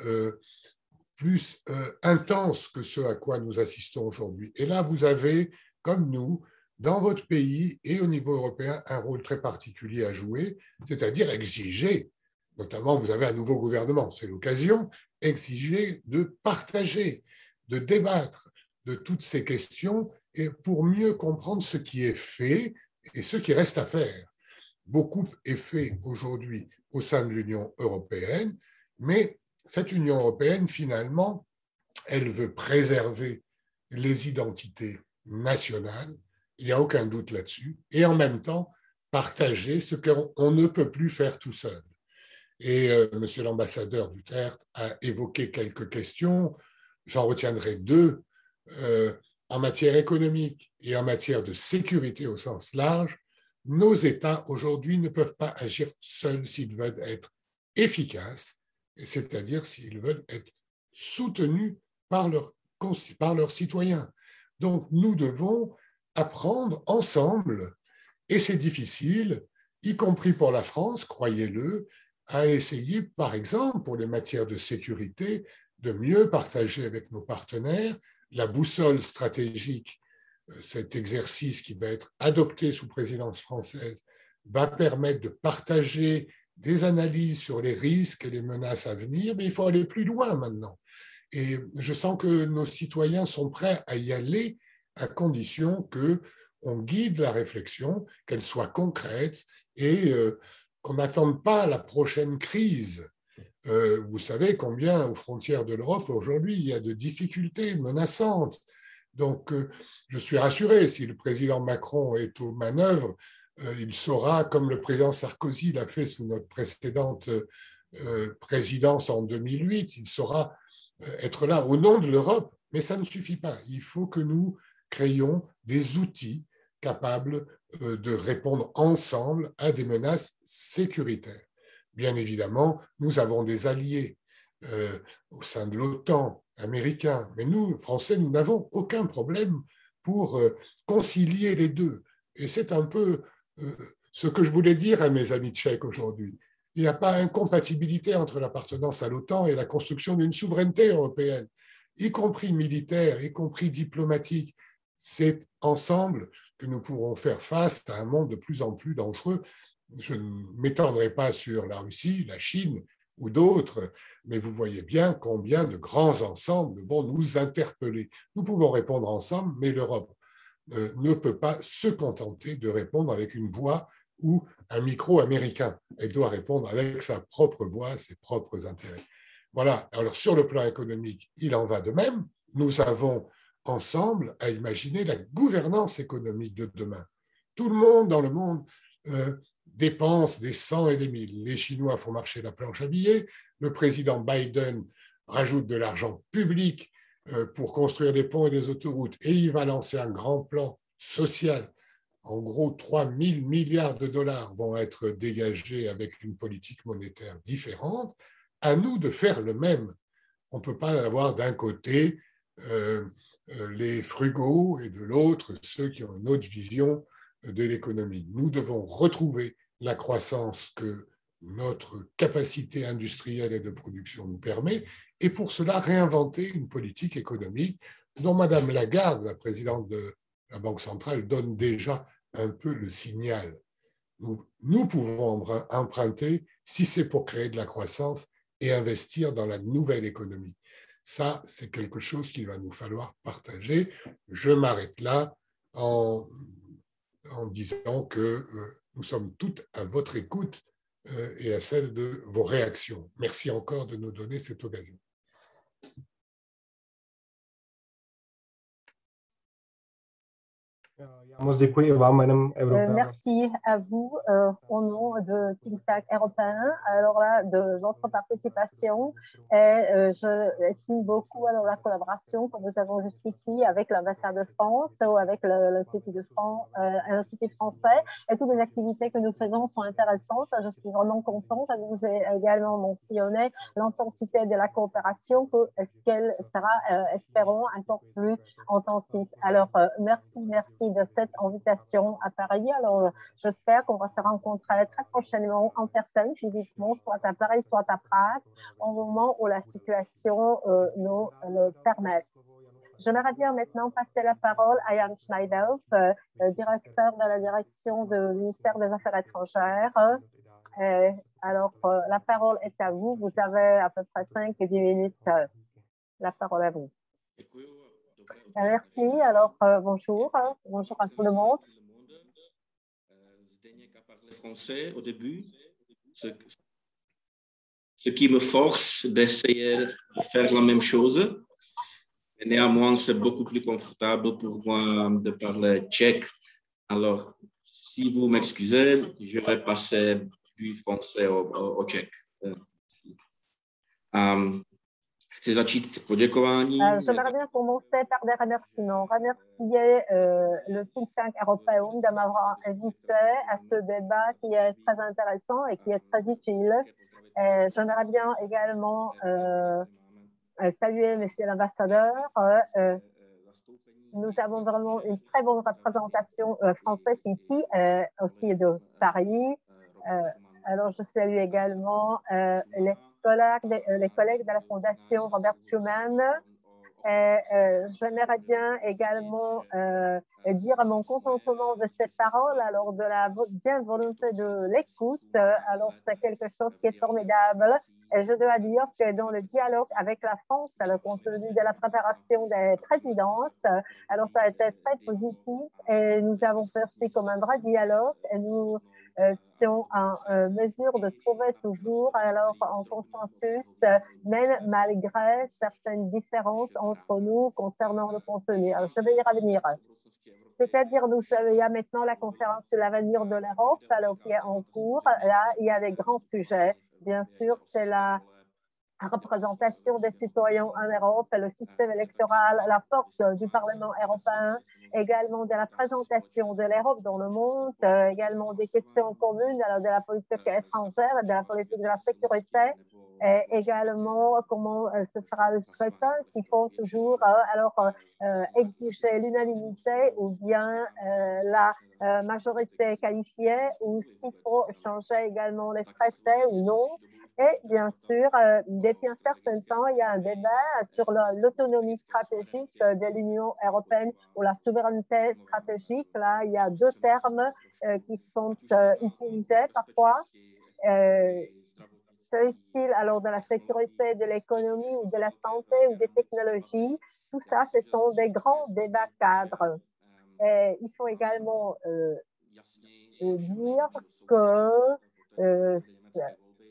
Speaker 5: plus intense que ce à quoi nous assistons aujourd'hui. Et là, vous avez, comme nous, dans votre pays et au niveau européen, un rôle très particulier à jouer, c'est-à-dire exiger, notamment vous avez un nouveau gouvernement, c'est l'occasion, exiger de partager, de débattre de toutes ces questions, et pour mieux comprendre ce qui est fait et ce qui reste à faire. Beaucoup est fait aujourd'hui au sein de l'Union européenne, mais cette Union européenne, finalement, elle veut préserver les identités nationales, il n'y a aucun doute là-dessus, et en même temps partager ce qu'on ne peut plus faire tout seul. Et monsieur l'ambassadeur Duterte a évoqué quelques questions, j'en retiendrai deux. En matière économique et en matière de sécurité au sens large, nos États aujourd'hui ne peuvent pas agir seuls s'ils veulent être efficaces, c'est-à-dire s'ils veulent être soutenus par leurs citoyens. Donc nous devons apprendre ensemble, et c'est difficile, y compris pour la France, croyez-le, à essayer, par exemple, pour les matières de sécurité, de mieux partager avec nos partenaires la boussole stratégique. Cet exercice qui va être adopté sous présidence française va permettre de partager des analyses sur les risques et les menaces à venir, mais il faut aller plus loin maintenant. Et je sens que nos citoyens sont prêts à y aller à condition qu'on guide la réflexion, qu'elle soit concrète et qu'on n'attende pas la prochaine crise. Vous savez combien aux frontières de l'Europe aujourd'hui il y a de difficultés menaçantes. Donc je suis rassuré, si le président Macron est aux manœuvres, il saura, comme le président Sarkozy l'a fait sous notre précédente présidence en 2008, il saura être là au nom de l'Europe, mais ça ne suffit pas. Il faut que nous créions des outils capables de répondre ensemble à des menaces sécuritaires. Bien évidemment, nous avons des alliés au sein de l'OTAN, américains, mais nous, Français, nous n'avons aucun problème pour concilier les deux. Et c'est un peu ce que je voulais dire à mes amis tchèques aujourd'hui. Il n'y a pas incompatibilité entre l'appartenance à l'OTAN et la construction d'une souveraineté européenne, y compris militaire, y compris diplomatique. C'est ensemble que nous pourrons faire face à un monde de plus en plus dangereux. Je ne m'étendrai pas sur la Russie, la Chine ou d'autres, mais vous voyez bien combien de grands ensembles vont nous interpeller. Nous pouvons répondre ensemble, mais l'Europe ne peut pas se contenter de répondre avec une voix ou un micro américain. Elle doit répondre avec sa propre voix, ses propres intérêts. Voilà. Alors, sur le plan économique, il en va de même. Nous avons ensemble à imaginer la gouvernance économique de demain. Tout le monde dans le monde dépense des cents et des mille. Les Chinois font marcher la planche à billets. Le président Biden rajoute de l'argent public pour construire des ponts et des autoroutes. Et il va lancer un grand plan social. En gros, 3 000 milliards de dollars vont être dégagés avec une politique monétaire différente. À nous de faire le même. On ne peut pas avoir d'un côté les frugaux et de l'autre ceux qui ont une autre vision de l'économie. Nous devons retrouver la croissance que notre capacité industrielle et de production nous permet, et pour cela réinventer une politique économique dont Madame Lagarde, la présidente de la Banque centrale, donne déjà un peu le signal. Nous pouvons emprunter si c'est pour créer de la croissance et investir dans la nouvelle économie. Ça, c'est quelque chose qu'il va nous falloir partager. Je m'arrête là en disant que nous sommes toutes à votre écoute et à celle de vos réactions. Merci encore de nous donner cette occasion.
Speaker 4: Merci à vous au nom de Think Tank européen. Alors là, de notre participation, et je estime beaucoup alors, la collaboration que nous avons jusqu'ici avec l'ambassade de France ou avec l'Institut français. Et toutes les activités que nous faisons sont intéressantes. Je suis vraiment contente. Je vous ai également mentionné l'intensité de la coopération, qu'elle sera, espérons, encore plus intensive. Alors, merci de cette invitation à Paris. Alors, j'espère qu'on va se rencontrer très prochainement en personne, physiquement, soit à Paris, soit à Prague, au moment où la situation nous le permet. J'aimerais bien maintenant passer la parole à Jan Schneider, directeur de la direction du ministère des Affaires étrangères. Alors, la parole est à vous. Vous avez à peu près 5 et 10 minutes. La parole est à vous. Merci. Alors, bonjour. Bonjour à tout le monde.
Speaker 6: Zdeněk a parlé français au début. ce qui me force d'essayer de faire la même chose. Et néanmoins, c'est beaucoup plus confortable pour moi de parler tchèque. Alors, si vous m'excusez, je vais passer du français au tchèque. Chci začít poděkováním.
Speaker 4: J'aimerais bien commencer par des remerciements. Remercier le think tank Europeum de m'avoir invité à ce débat qui est très intéressant et qui est très utile. J'aimerais bien également saluer Monsieur l'ambassadeur. Nous avons vraiment une très bonne représentation française ici, aussi de Paris. Alors, je salue également les collègues de la Fondation Robert Schuman. J'aimerais bien également dire mon contentement de ces paroles, alors de la bien volonté de l'écoute. Alors, c'est quelque chose qui est formidable. Et je dois dire que dans le dialogue avec la France, le compte tenu de la préparation des présidences, alors ça a été très positif et nous avons perçu comme un vrai dialogue et nous sont en mesure de trouver toujours alors un consensus, même malgré certaines différences entre nous concernant le contenu. Alors, je vais y revenir. C'est-à-dire, il y a maintenant la conférence sur l'avenir de l'Europe, alors qui est en cours. Là, il y a des grands sujets. Bien sûr, c'est la représentation des citoyens en Europe, le système électoral, la force du Parlement européen, également de la présentation de l'Europe dans le monde, également des questions communes alors de la politique étrangère, de la politique de la sécurité, et également comment se fera le scrutin, s'il faut toujours exiger l'unanimité ou bien la majorité qualifiée, ou s'il faut changer également les traités ou non. Et bien sûr, depuis un certain temps, il y a un débat sur l'autonomie stratégique de l'Union européenne ou la souveraineté stratégique. Là, il y a deux termes qui sont utilisés parfois. S'agit-il alors de la sécurité, de l'économie ou de la santé ou des technologies? Tout ça, ce sont des grands débats cadres. Et il faut également dire que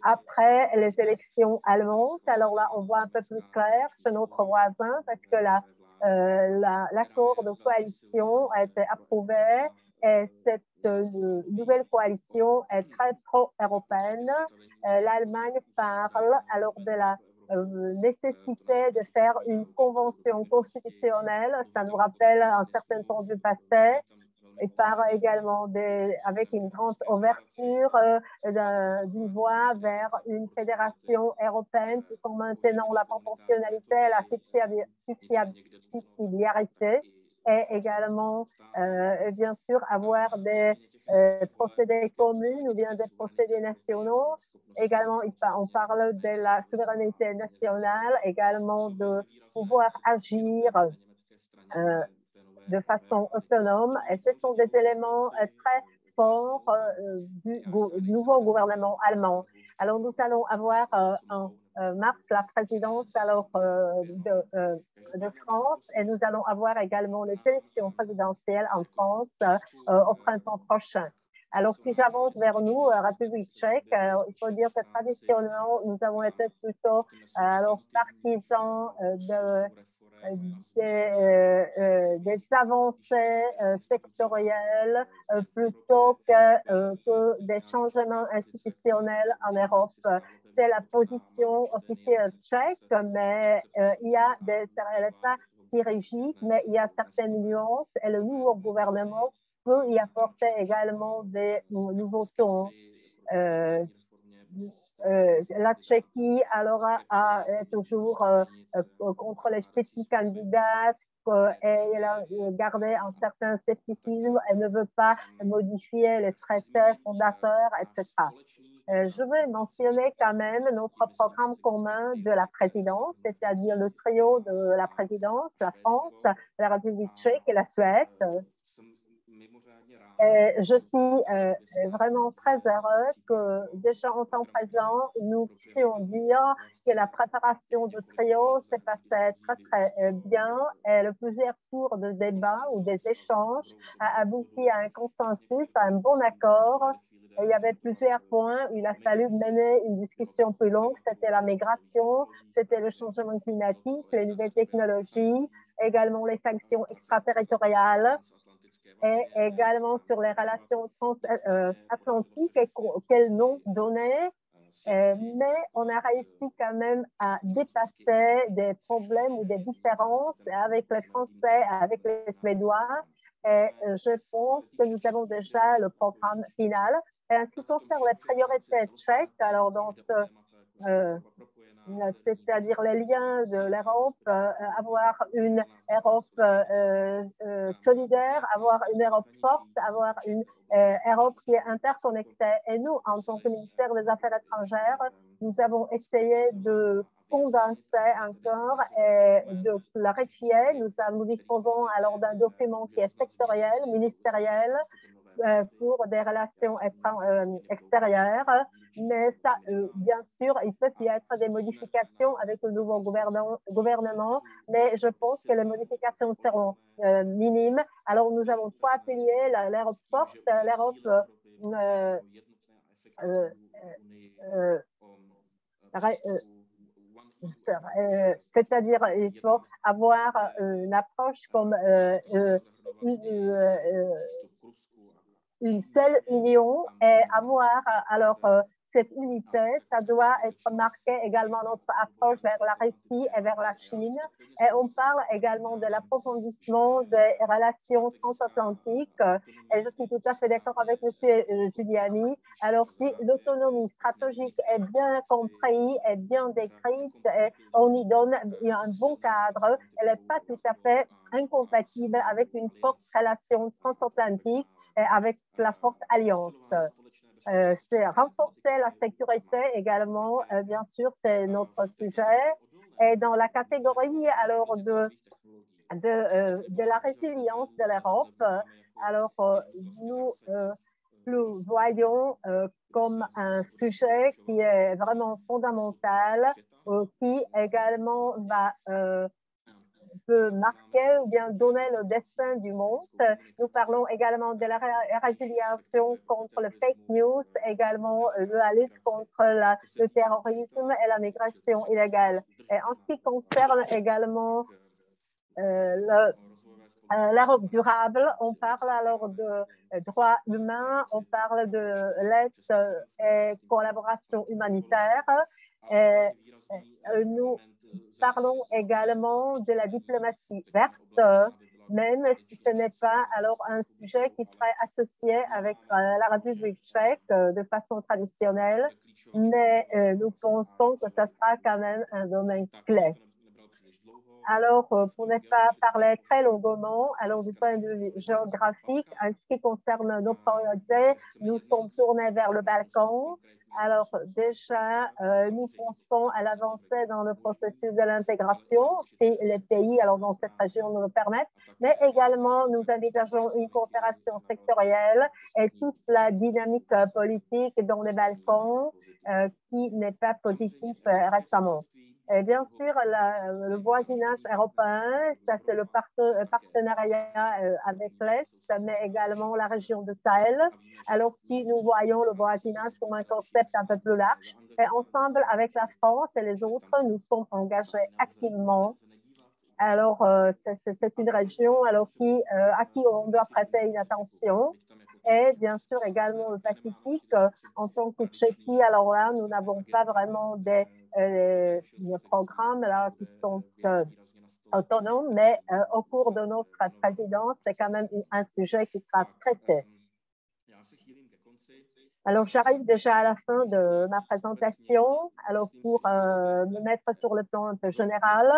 Speaker 4: après les élections allemandes, alors là, on voit un peu plus clair chez notre voisin parce que l'accord de coalition a été approuvé et cette nouvelle coalition est très pro-européenne. L'Allemagne parle alors de la nécessité de faire une convention constitutionnelle. Ça nous rappelle un certain temps du passé. Il part également avec une grande ouverture d'une voie vers une fédération européenne tout en maintenant la proportionnalité et la subsidiarité, et également, bien sûr, avoir des procédés communs ou bien des procédés nationaux. Également, on parle de la souveraineté nationale, également de pouvoir agir de façon autonome, et ce sont des éléments très forts du nouveau gouvernement allemand. Alors, nous allons avoir en mars la présidence alors, de France, et nous allons avoir également les élections présidentielles en France au printemps prochain. Alors, si j'avance vers nous, République tchèque, il faut dire que traditionnellement, nous avons été plutôt partisans des avancées sectorielles plutôt que des changements institutionnels en Europe. C'est la position officielle tchèque, mais elle n'est pas si rigide, mais il y a certaines nuances, et le nouveau gouvernement peut y apporter également des nouveaux tons. La Tchéquie alors est toujours contre les petits candidats et elle a gardé un certain scepticisme. Elle ne veut pas modifier les traités fondateurs, etc. Je veux mentionner quand même notre programme commun de la présidence, c'est-à-dire le trio de la présidence, la France, la République tchèque et la Suède. Je suis vraiment très heureuse que déjà en temps présent, nous puissions dire que la préparation du trio s'est passée très très bien, et le plusieurs tours de débat ou des échanges a abouti à un consensus, à un bon accord, il y avait plusieurs points où il a fallu mener une discussion plus longue. C'était la migration, c'était le changement climatique, les nouvelles technologies, également les sanctions extraterritoriales et également sur les relations transatlantiques et quel nom donner. Mais on a réussi quand même à dépasser des problèmes ou des différences avec les Français, avec les Suédois. Et je pense que nous avons déjà le programme final. Et en ce qui concerne les priorités tchèques, alors dans ce c'est-à-dire les liens de l'Europe, avoir une Europe solidaire, avoir une Europe forte, avoir une Europe qui est interconnectée. Et nous, en tant que ministère des Affaires étrangères, nous avons essayé de condenser encore et de clarifier. Nous disposons alors d'un document qui est sectoriel, ministériel, pour des relations extérieures. Mais ça, bien sûr, il peut y être des modifications avec le nouveau gouvernement, mais je pense que les modifications seront minimes. Alors, nous avons trois piliers, l'Europe forte, l'Europe c'est-à-dire il faut avoir une approche comme une seule union et avoir alors cette unité, ça doit être marqué également notre approche vers la Russie et vers la Chine. Et on parle également de l'approfondissement des relations transatlantiques. Et je suis tout à fait d'accord avec M. Giuliani. Alors, si l'autonomie stratégique est bien comprise, est bien décrite, et on y donne un bon cadre, elle n'est pas tout à fait incompatible avec une forte relation transatlantique et avec la forte alliance. C'est renforcer la sécurité également, bien sûr, c'est notre sujet. Et dans la catégorie alors de la résilience de l'Europe, alors nous voyons comme un sujet qui est vraiment fondamental, qui également peut marquer ou bien donner le destin du monde. Nous parlons également de la résiliation contre le fake news, également de la lutte contre le terrorisme et la migration illégale. Et en ce qui concerne également l'Europe durable, on parle alors de droits humains, on parle de l'aide et collaboration humanitaire. Et nous parlons également de la diplomatie verte, même si ce n'est pas alors un sujet qui serait associé avec la République tchèque de façon traditionnelle, mais nous pensons que ça sera quand même un domaine clé. Alors, pour ne pas parler très longuement, alors du point de vue géographique, en ce qui concerne nos priorités, nous sommes tournés vers le Balkan. Alors déjà, nous pensons à l'avancée dans le processus de l'intégration, si les pays alors dans cette région nous le permettent, mais également nous envisageons une coopération sectorielle et toute la dynamique politique dans les Balkans qui n'est pas positive récemment. Et bien sûr, le voisinage européen, ça c'est le partenariat avec l'Est, mais également la région de Sahel. Alors, si nous voyons le voisinage comme un concept un peu plus large, et ensemble avec la France et les autres, nous sommes engagés activement. Alors, c'est une région alors à qui on doit prêter une attention. Et bien sûr, également le Pacifique. En tant que Tchéquie, alors là, nous n'avons pas vraiment des programmes là, qui sont autonomes, mais au cours de notre présidence, c'est quand même un sujet qui sera traité. Alors, j'arrive déjà à la fin de ma présentation. Alors, pour me mettre sur le plan un peu général,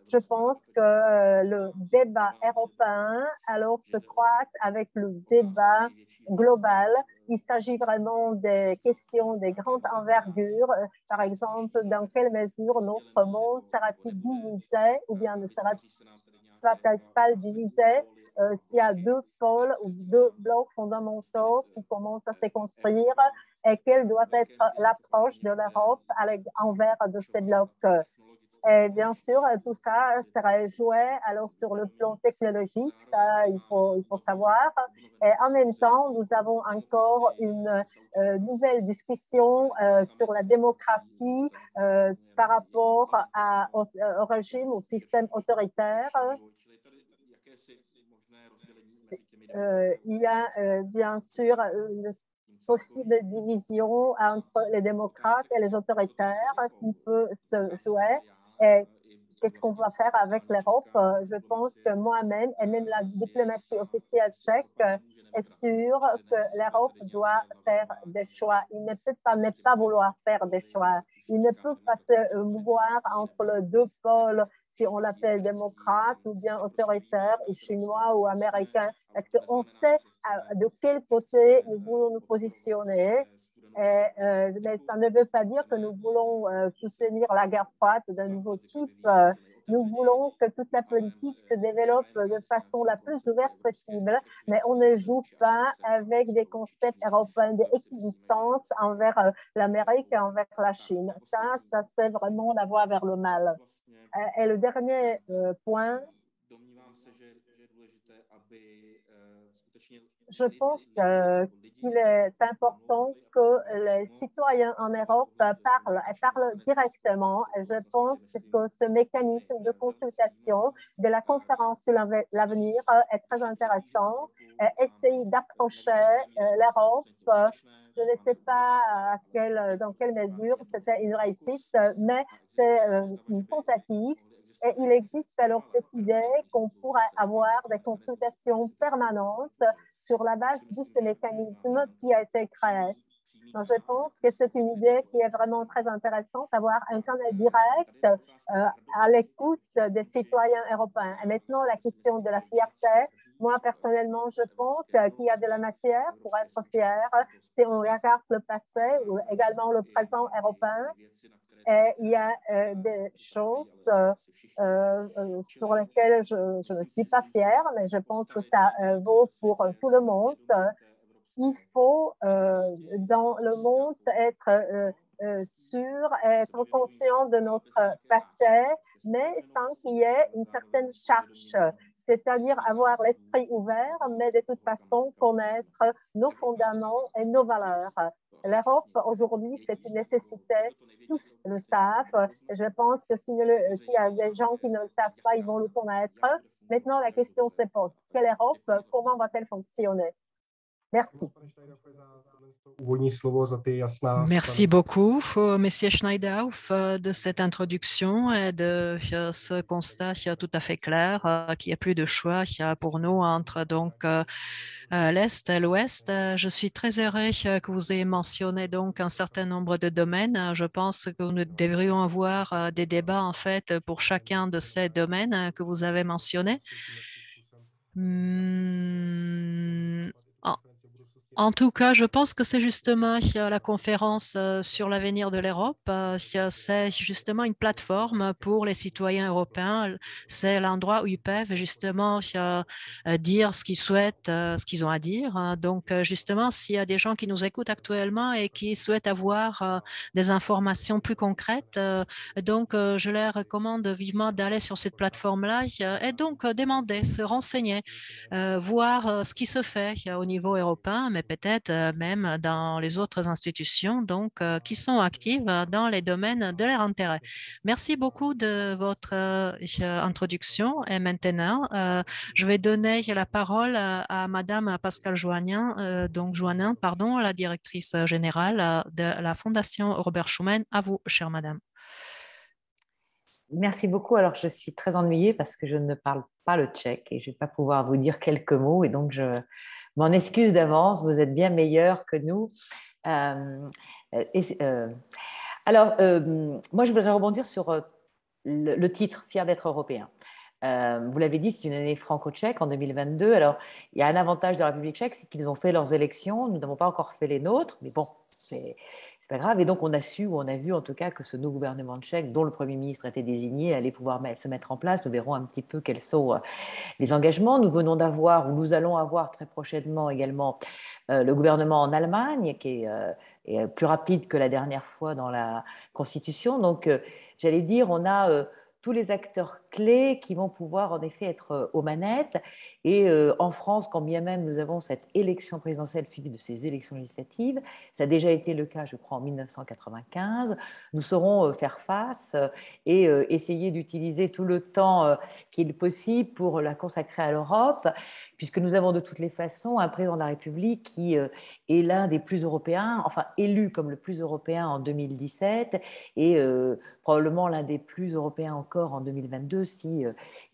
Speaker 4: je pense que le débat européen alors se croise avec le débat global. Il s'agit vraiment des questions des grandes envergures. Par exemple, dans quelle mesure notre monde sera-t-il divisé ou bien ne sera-t-il pas divisé s'il y a deux pôles ou deux blocs fondamentaux qui commencent à se construire et quelle doit être l'approche de l'Europe envers de ces blocs. Et bien sûr, tout ça serait joué alors sur le plan technologique, ça il faut savoir. Et en même temps, nous avons encore une nouvelle discussion sur la démocratie par rapport au régime, au système autoritaire. Il y a bien sûr une possible division entre les démocrates et les autoritaires qui peut se jouer. Et qu'est-ce qu'on va faire avec l'Europe? Je pense que moi-même et même la diplomatie officielle tchèque est sûre que l'Europe doit faire des choix. Il ne peut pas ne pas vouloir faire des choix. Il ne peut pas se mouvoir entre les deux pôles, si on l'appelle démocrate ou bien autoritaire, ou chinois ou américain. Est-ce qu'on sait de quel côté nous voulons nous positionner? Mais ça ne veut pas dire que nous voulons soutenir la guerre froide d'un nouveau type. Nous voulons que toute la politique se développe de façon la plus ouverte possible, mais on ne joue pas avec des concepts européens d'équidistance envers l'Amérique et envers la Chine. Ça c'est vraiment la voie vers le mal. Et le dernier point, je pense qu'il est important que les citoyens en Europe parlent directement. Et je pense que ce mécanisme de consultation de la conférence sur l'avenir est très intéressant. Essayer d'approcher l'Europe. Je ne sais pas dans quelle mesure c'était une réussite, mais c'est une tentative. Et il existe alors cette idée qu'on pourrait avoir des consultations permanentes sur la base de ce mécanisme qui a été créé. Donc, je pense que c'est une idée qui est vraiment très intéressante, d'avoir un canal direct à l'écoute des citoyens européens. Et maintenant, la question de la fierté. Moi, personnellement, je pense qu'il y a de la matière pour être fier si on regarde le passé ou également le présent européen. Et il y a des choses sur lesquelles je ne suis pas fière, mais je pense que ça vaut pour tout le monde. Il faut dans le monde être sûr, être conscient de notre passé, mais sans qu'il y ait une certaine charge, c'est-à-dire avoir l'esprit ouvert, mais de toute façon connaître nos fondaments et nos valeurs. L'Europe, aujourd'hui, c'est une nécessité, tous le savent. Je pense que s'il y a des gens qui ne le savent pas, ils vont le connaître. Maintenant, la question se pose. Quelle Europe? Comment va-t-elle fonctionner? Merci.
Speaker 1: Merci beaucoup, Monsieur Schneidauf, de cette introduction et de ce constat tout à fait clair qu'il n'y a plus de choix pour nous entre l'Est et l'Ouest. Je suis très heureux que vous ayez mentionné donc un certain nombre de domaines. Je pense que nous devrions avoir des débats en fait pour chacun de ces domaines que vous avez mentionnés. En tout cas, je pense que c'est justement la conférence sur l'avenir de l'Europe. C'est justement une plateforme pour les citoyens européens. C'est l'endroit où ils peuvent justement dire ce qu'ils souhaitent, ce qu'ils ont à dire. Donc, justement, s'il y a des gens qui nous écoutent actuellement et qui souhaitent avoir des informations plus concrètes, donc je leur recommande vivement d'aller sur cette plateforme-là et donc demander, se renseigner, voir ce qui se fait au niveau européen, mais peut-être même dans les autres institutions donc, qui sont actives dans les domaines de leur intérêt. Merci beaucoup de votre introduction. Et maintenant, je vais donner la parole à Madame Pascale Joannin, la directrice générale de la Fondation Robert Schuman. À vous, chère Madame.
Speaker 7: Merci beaucoup. Alors, je suis très ennuyée parce que je ne parle pas le tchèque et je ne vais pas pouvoir vous dire quelques mots. Et donc, je m'en excuse d'avance. Vous êtes bien meilleurs que nous. Moi, je voudrais rebondir sur le titre « Fier d'être européen ». Vous l'avez dit, c'est une année franco-tchèque en 2022. Alors, il y a un avantage de la République tchèque, c'est qu'ils ont fait leurs élections. Nous n'avons pas encore fait les nôtres, mais bon, c'est pas grave. Et donc, on a su, ou on a vu en tout cas que ce nouveau gouvernement tchèque, dont le Premier ministre était désigné, allait pouvoir se mettre en place. Nous verrons un petit peu quels sont les engagements. Nous venons d'avoir, ou nous allons avoir très prochainement également, le gouvernement en Allemagne, qui est plus rapide que la dernière fois dans la Constitution. Donc, j'allais dire, on a tous les acteurs clés qui vont pouvoir en effet être aux manettes. Et en France, quand bien même nous avons cette élection présidentielle suivie de ces élections législatives, ça a déjà été le cas, je crois, en 1995, nous saurons faire face et essayer d'utiliser tout le temps qui est possible pour la consacrer à l'Europe, puisque nous avons de toutes les façons un président de la République qui est l'un des plus européens, enfin élu comme le plus européen en 2017 et probablement l'un des plus européens encore en 2022 si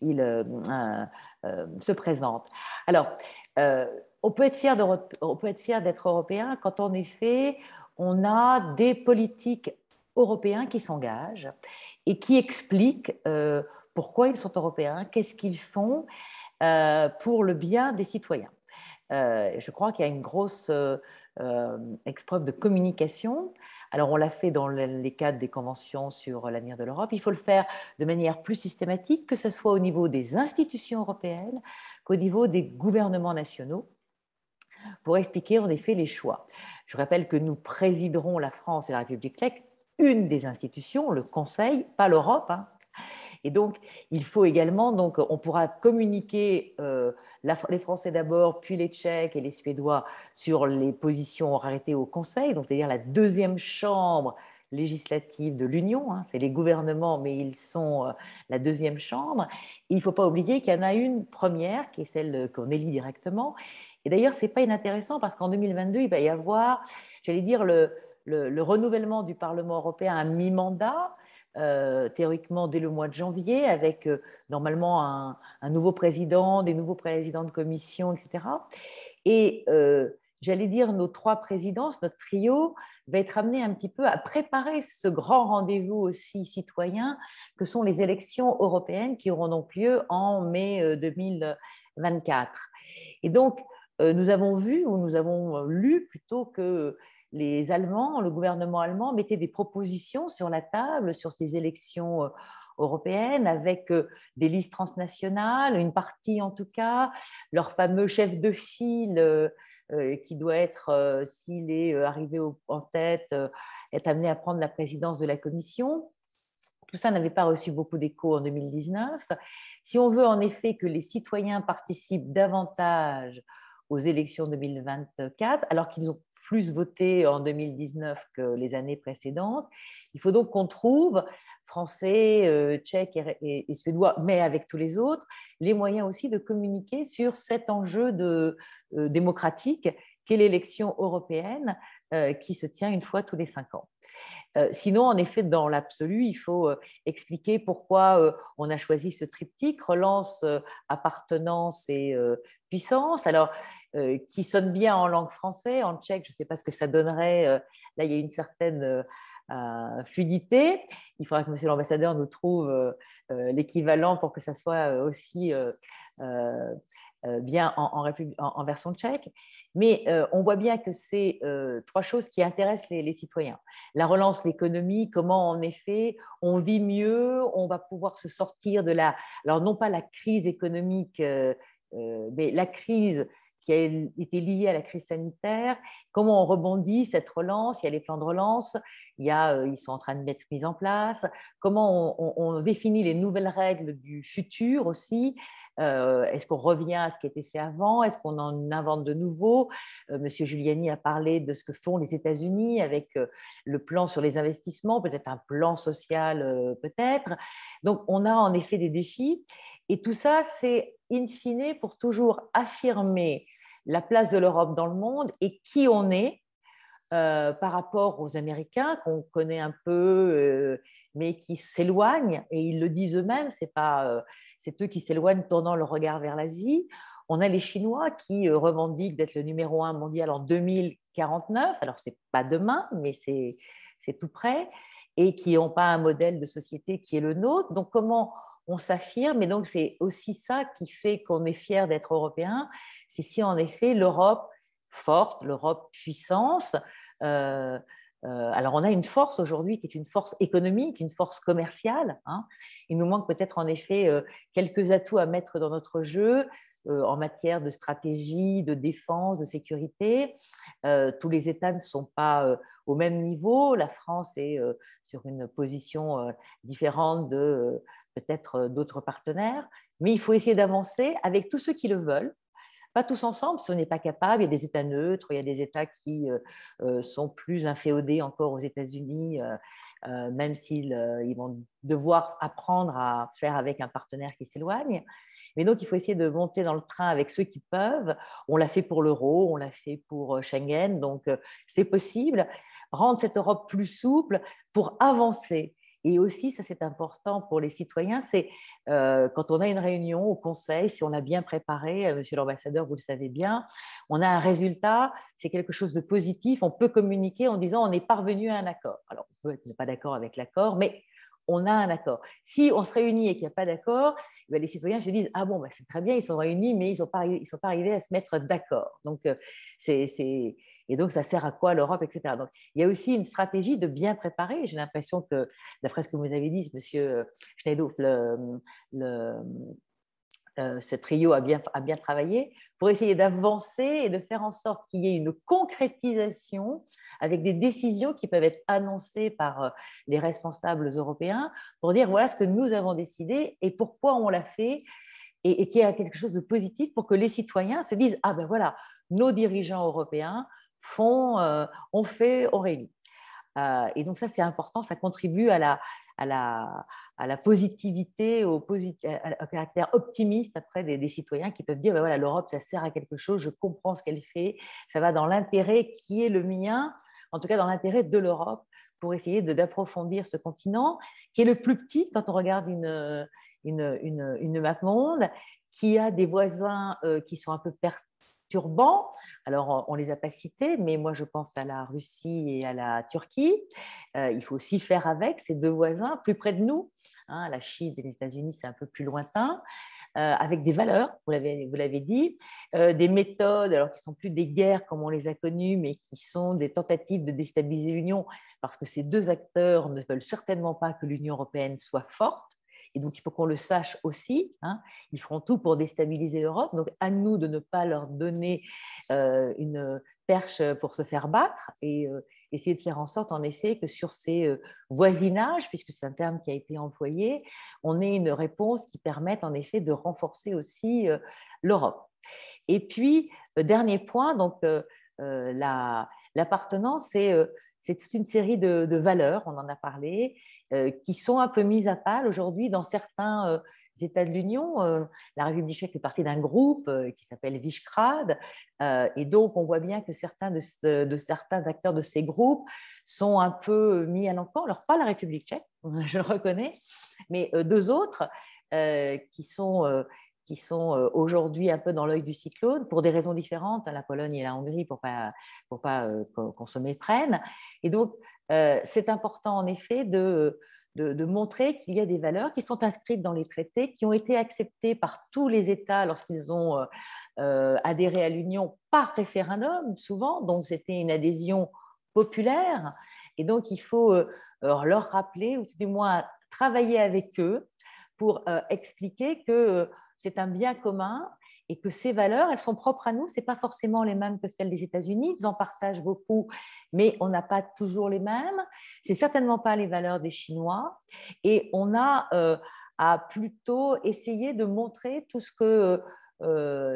Speaker 7: il se présente. Alors, on peut être fier d'être européen quand en effet on a des politiques européens qui s'engagent et qui expliquent pourquoi ils sont européens, qu'est-ce qu'ils font pour le bien des citoyens. Je crois qu'il y a une grosse épreuve de communication. Alors, on l'a fait dans les cadres des conventions sur l'avenir de l'Europe. Il faut le faire de manière plus systématique, que ce soit au niveau des institutions européennes qu'au niveau des gouvernements nationaux, pour expliquer en effet les choix. Je rappelle que nous présiderons, la France et la République tchèque, une des institutions, le Conseil, pas l'Europe, hein. Et donc, il faut également, donc, on pourra communiquer les Français d'abord, puis les Tchèques et les Suédois sur les positions arrêtées au Conseil, donc c'est-à-dire la deuxième chambre législative de l'Union. Hein, c'est les gouvernements, mais ils sont la deuxième chambre. Et il ne faut pas oublier qu'il y en a une première, qui est celle qu'on élit directement. Et d'ailleurs, ce n'est pas inintéressant parce qu'en 2022, il va y avoir, j'allais dire, le renouvellement du Parlement européen à mi-mandat. Théoriquement dès le mois de janvier, avec normalement un nouveau président, des nouveaux présidents de commission, etc. Et j'allais dire, nos trois présidences, notre trio, va être amené un petit peu à préparer ce grand rendez-vous aussi citoyen que sont les élections européennes qui auront donc lieu en mai 2024. Et donc, nous avons vu, ou nous avons lu plutôt que les Allemands, le gouvernement allemand mettait des propositions sur la table sur ces élections européennes avec des listes transnationales, une partie en tout cas, leur fameux chef de file qui doit être, s'il est arrivé en tête, être amené à prendre la présidence de la Commission. Tout ça n'avait pas reçu beaucoup d'écho en 2019. Si on veut en effet que les citoyens participent davantage aux élections 2024, alors qu'ils ont plus voté en 2019 que les années précédentes. Il faut donc qu'on trouve, Français, Tchèques et Suédois, mais avec tous les autres, les moyens aussi de communiquer sur cet enjeu démocratique qu'est l'élection européenne qui se tient une fois tous les 5 ans. Sinon, en effet, dans l'absolu, il faut expliquer pourquoi on a choisi ce triptyque, relance, appartenance et puissance. Alors, qui sonne bien en langue française, en tchèque, je ne sais pas ce que ça donnerait. Là, il y a une certaine fluidité. Il faudra que monsieur l'ambassadeur nous trouve l'équivalent pour que ça soit aussi bien en version tchèque. Mais on voit bien que c'est trois choses qui intéressent les citoyens. La relance, l'économie, comment en effet on vit mieux, on va pouvoir se sortir de alors non pas la crise économique, mais la crise qui a été liée à la crise sanitaire, comment on rebondit cette relance, il y a les plans de relance, ils sont en train de mettre mis en place, comment on définit les nouvelles règles du futur aussi, est-ce qu'on revient à ce qui était fait avant, est-ce qu'on en invente de nouveau, Monsieur Giuliani a parlé de ce que font les États-Unis avec le plan sur les investissements, peut-être un plan social peut-être, donc on a en effet des défis, et tout ça c'est in fine pour toujours affirmer la place de l'Europe dans le monde et qui on est par rapport aux Américains qu'on connaît un peu, mais qui s'éloignent, et ils le disent eux-mêmes, c'est eux qui s'éloignent tournant le regard vers l'Asie. On a les Chinois qui revendiquent d'être le numéro 1 mondial en 2049, alors ce n'est pas demain, mais c'est tout près, et qui n'ont pas un modèle de société qui est le nôtre. Donc comment on s'affirme, et donc c'est aussi ça qui fait qu'on est fier d'être européen, c'est si en effet l'Europe forte, l'Europe puissance, alors, on a une force aujourd'hui qui est une force économique, une force commerciale. Il nous manque peut-être en effet quelques atouts à mettre dans notre jeu en matière de stratégie, de défense, de sécurité. Tous les États ne sont pas au même niveau. La France est sur une position différente de peut-être d'autres partenaires. Mais il faut essayer d'avancer avec tous ceux qui le veulent. Pas tous ensemble, si on n'est pas capable. Il y a des États neutres, il y a des États qui sont plus inféodés encore aux États-Unis, même s'ils ils vont devoir apprendre à faire avec un partenaire qui s'éloigne. Mais donc, il faut essayer de monter dans le train avec ceux qui peuvent. On l'a fait pour l'euro, on l'a fait pour Schengen, donc c'est possible. Rendre cette Europe plus souple pour avancer. Et aussi, ça c'est important pour les citoyens, c'est quand on a une réunion au Conseil, si on l'a bien préparé, Monsieur l'ambassadeur, vous le savez bien, on a un résultat, c'est quelque chose de positif, on peut communiquer en disant on est parvenu à un accord. Alors, on peut être pas d'accord avec l'accord, mais on a un accord. Si on se réunit et qu'il n'y a pas d'accord, les citoyens se disent « Ah bon, bah, c'est très bien, ils sont réunis, mais ils ne sont pas arrivés à se mettre d'accord. » Donc, et donc, ça sert à quoi l'Europe, etc. Donc, il y a aussi une stratégie de bien préparer. J'ai l'impression que, d'après ce que vous avez dit, M. Schneider, ce trio a bien travaillé pour essayer d'avancer et de faire en sorte qu'il y ait une concrétisation avec des décisions qui peuvent être annoncées par les responsables européens pour dire voilà ce que nous avons décidé et pourquoi on l'a fait et qu'il y a quelque chose de positif pour que les citoyens se disent ah ben voilà, nos dirigeants européens ont réuni. Et donc ça c'est important, ça contribue à la positivité, au caractère optimiste après des citoyens qui peuvent dire ben voilà, l'Europe ça sert à quelque chose, je comprends ce qu'elle fait, ça va dans l'intérêt qui est le mien, en tout cas dans l'intérêt de l'Europe pour essayer d'approfondir ce continent qui est le plus petit quand on regarde une map monde, qui a des voisins qui sont un peu perturbants. Alors, on ne les a pas cités, mais moi, je pense à la Russie et à la Turquie. Il faut aussi faire avec ces deux voisins plus près de nous. La Chine et les États-Unis, c'est un peu plus lointain, avec des valeurs, vous l'avez dit, des méthodes, alors qui ne sont plus des guerres comme on les a connues, mais qui sont des tentatives de déstabiliser l'Union, parce que ces deux acteurs ne veulent certainement pas que l'Union européenne soit forte. Et donc, il faut qu'on le sache aussi. Ils feront tout pour déstabiliser l'Europe. Donc, à nous de ne pas leur donner une perche pour se faire battre et essayer de faire en sorte, en effet, que sur ces voisinages, puisque c'est un terme qui a été employé, on ait une réponse qui permette, en effet, de renforcer aussi l'Europe. Et puis, dernier point, donc l'appartenance, c'est toute une série de valeurs, on en a parlé, qui sont un peu mises à mal aujourd'hui dans certains États de l'Union. La République tchèque fait partie d'un groupe qui s'appelle Visegrad, et donc on voit bien que certains acteurs de ces groupes sont un peu mis à l'encontre. Alors pas la République tchèque, je le reconnais, mais deux autres qui sont aujourd'hui un peu dans l'œil du cyclone pour des raisons différentes, la Pologne et la Hongrie, pour pas qu'on se méprenne. Et donc, c'est important en effet de montrer qu'il y a des valeurs qui sont inscrites dans les traités, qui ont été acceptées par tous les États lorsqu'ils ont adhéré à l'Union par référendum, souvent, donc c'était une adhésion populaire. Et donc, il faut leur rappeler, ou du moins travailler avec eux pour expliquer que c'est un bien commun et que ces valeurs, elles sont propres à nous. Ce n'est pas forcément les mêmes que celles des États-Unis. Ils en partagent beaucoup, mais on n'a pas toujours les mêmes. Ce n'est certainement pas les valeurs des Chinois. Et on a à plutôt essayer de montrer tout ce que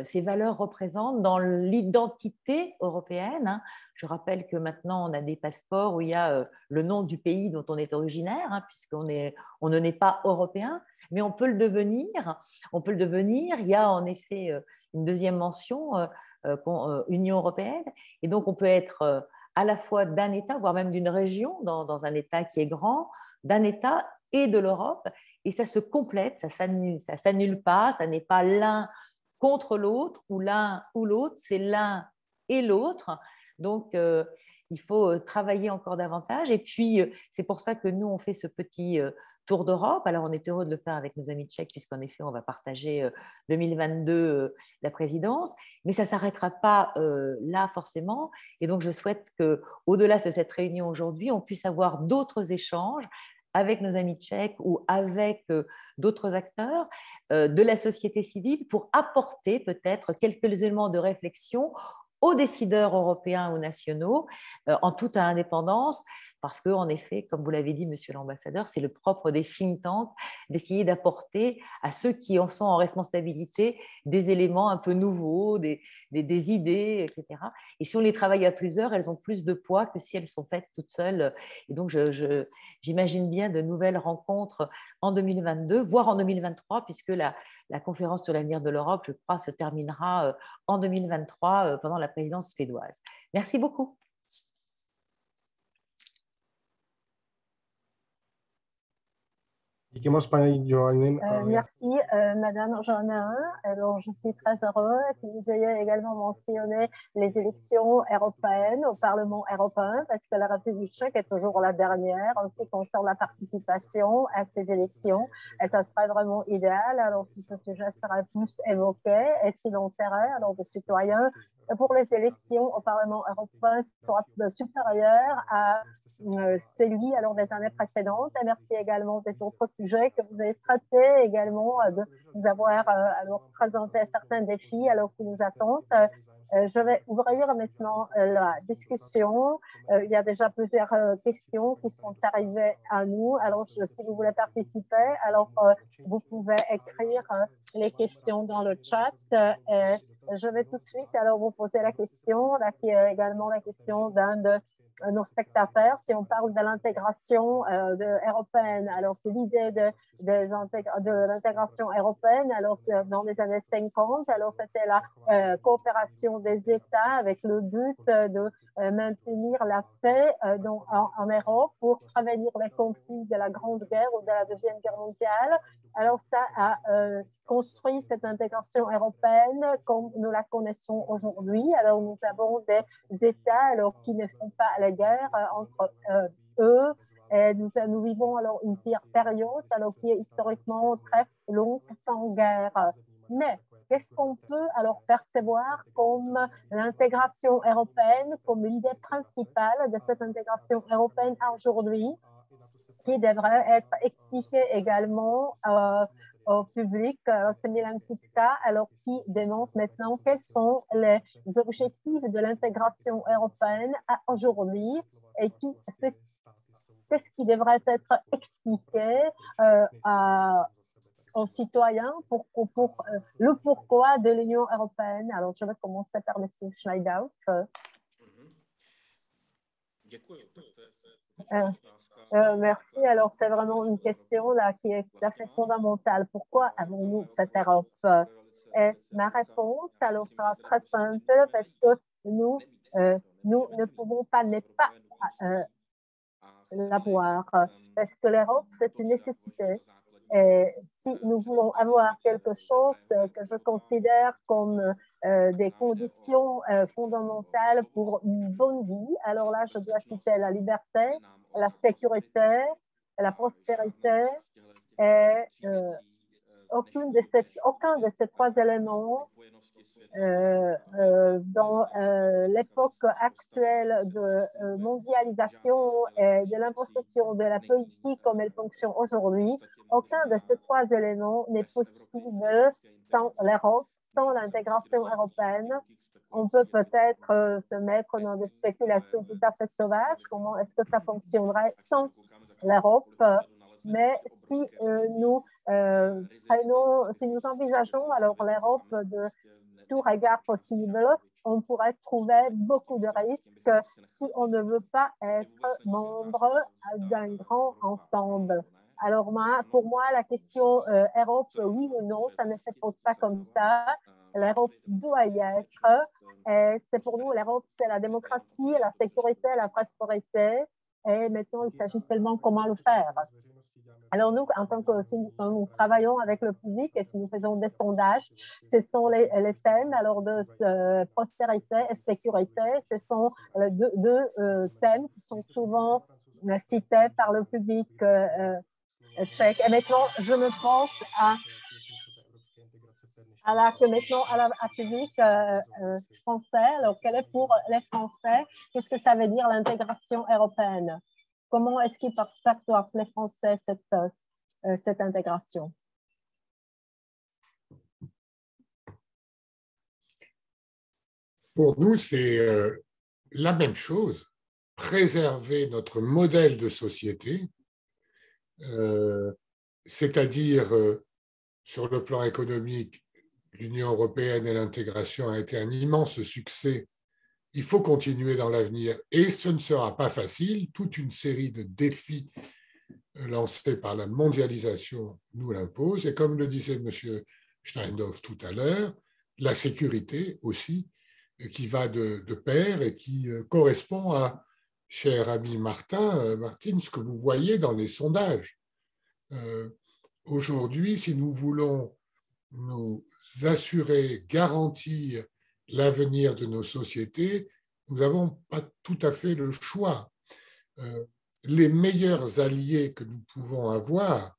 Speaker 7: ces valeurs représentent dans l'identité européenne. Je rappelle que maintenant, on a des passeports où il y a le nom du pays dont on est originaire, puisqu'on ne n'est pas européen, mais on peut le devenir. Il y a en effet une deuxième mention, Union européenne, et donc on peut être à la fois d'un État, voire même d'une région, dans un État qui est grand, d'un État et de l'Europe, et ça se complète, ça s'annule pas, ça n'est pas l'un contre l'autre ou l'un ou l'autre, c'est l'un et l'autre. Donc, il faut travailler encore davantage. Et puis, c'est pour ça que nous, on fait ce petit tour d'Europe. Alors, on est heureux de le faire avec nos amis tchèques, puisqu'en effet, on va partager 2022 la présidence. Mais ça ne s'arrêtera pas là, forcément. Et donc, je souhaite qu'au-delà de cette réunion aujourd'hui, on puisse avoir d'autres échanges avec nos amis tchèques ou avec d'autres acteurs de la société civile pour apporter peut-être quelques éléments de réflexion aux décideurs européens ou nationaux en toute indépendance, parce qu'en effet, comme vous l'avez dit, Monsieur l'ambassadeur, c'est le propre des think tanks d'essayer d'apporter à ceux qui en sont en responsabilité des éléments un peu nouveaux, des idées, etc. Et si on les travaille à plusieurs, elles ont plus de poids que si elles sont faites toutes seules. Et donc, j'imagine bien de nouvelles rencontres en 2022, voire en 2023, puisque la conférence sur l'avenir de l'Europe, je crois, se terminera en 2023 pendant la présidence suédoise. Merci beaucoup.
Speaker 4: Merci, Madame Jeannin. Alors, je suis très heureuse que vous ayez également mentionné les élections européennes au Parlement européen, parce que la République tchèque est toujours la dernière en ce qui concerne la participation à ces élections. Et ça serait vraiment idéal, alors si ce sujet serait plus évoqué et si l'intérêt des citoyens pour les élections au Parlement européen sera supérieur à celui des années précédentes. Et merci également des autres sujets que vous avez traités, également de nous avoir présenté certains défis qui nous attendent. Je vais ouvrir maintenant la discussion. Il y a déjà plusieurs questions qui sont arrivées à nous. Alors, si vous voulez participer, vous pouvez écrire les questions dans le chat. Je vais tout de suite vous poser la question, qui est également la question d'un de nos spectateurs. Si on parle de l'intégration européenne, alors c'est l'idée de l'intégration européenne, alors dans les années 50, alors c'était la coopération des États avec le but de maintenir la paix en Europe pour prévenir les conflits de la Grande Guerre ou de la Deuxième Guerre mondiale. Alors ça a construit cette intégration européenne comme nous la connaissons aujourd'hui. Alors nous avons des États qui ne font pas la guerre entre eux. Et nous vivons une période qui est historiquement très longue sans guerre. Mais qu'est-ce qu'on peut percevoir comme l'intégration européenne, comme l'idée principale de cette intégration européenne aujourd'hui, qui devrait être expliquée également au public? C'est Milan Kupka, qui démontre maintenant quels sont les objectifs de l'intégration européenne aujourd'hui et qu'est-ce qui devrait être expliqué aux citoyens pour le pourquoi de l'Union européenne. Alors, je vais commencer par M. Schneider. Merci. Alors, c'est vraiment une question qui est tout à fait fondamentale. Pourquoi avons-nous cette Europe? Et ma réponse, sera très simple, parce que nous ne pouvons pas ne pas l'avoir, parce que l'Europe, c'est une nécessité. Et si nous voulons avoir quelque chose que je considère comme des conditions fondamentales pour une bonne vie, alors là, je dois citer la liberté, la sécurité, la prospérité, et aucun de ces trois éléments dans l'époque actuelle de mondialisation et de l'imposition de la politique comme elle fonctionne aujourd'hui, aucun de ces trois éléments n'est possible sans l'Europe, sans l'intégration européenne. On peut peut-être se mettre dans des spéculations tout à fait sauvages, comment est-ce que ça fonctionnerait sans l'Europe, mais si nous envisageons l'Europe de tout regard possible, on pourrait trouver beaucoup de risques si on ne veut pas être membre d'un grand ensemble. Alors pour moi, la question Europe, oui ou non, ça ne se pose pas comme ça. L'Europe doit y être. Et c'est pour nous, l'Europe, c'est la démocratie, la sécurité, la prospérité. Et maintenant, il s'agit seulement comment le faire. Alors nous, en tant que si nous travaillons avec le public et si nous faisons des sondages, ce sont les thèmes alors de prospérité et sécurité. Ce sont deux thèmes qui sont souvent cités par le public tchèque. Et maintenant, je me pense à public français. Alors, quel est pour les Français? Qu'est-ce que ça veut dire l'intégration européenne? Comment est-ce qu'ils perçoivent les Français cette intégration?
Speaker 5: Pour nous, c'est la même chose. Préserver notre modèle de société, c'est-à-dire sur le plan économique, l'Union européenne et l'intégration a été un immense succès. Il faut continuer dans l'avenir et ce ne sera pas facile. Toute une série de défis lancés par la mondialisation nous l'imposent. Et comme le disait M. Steinhoff tout à l'heure, la sécurité aussi, qui va de pair et qui correspond à, cher ami Martin, ce que vous voyez dans les sondages. Aujourd'hui, si nous voulons nous assurer, garantir l'avenir de nos sociétés, nous n'avons pas tout à fait le choix. Les meilleurs alliés que nous pouvons avoir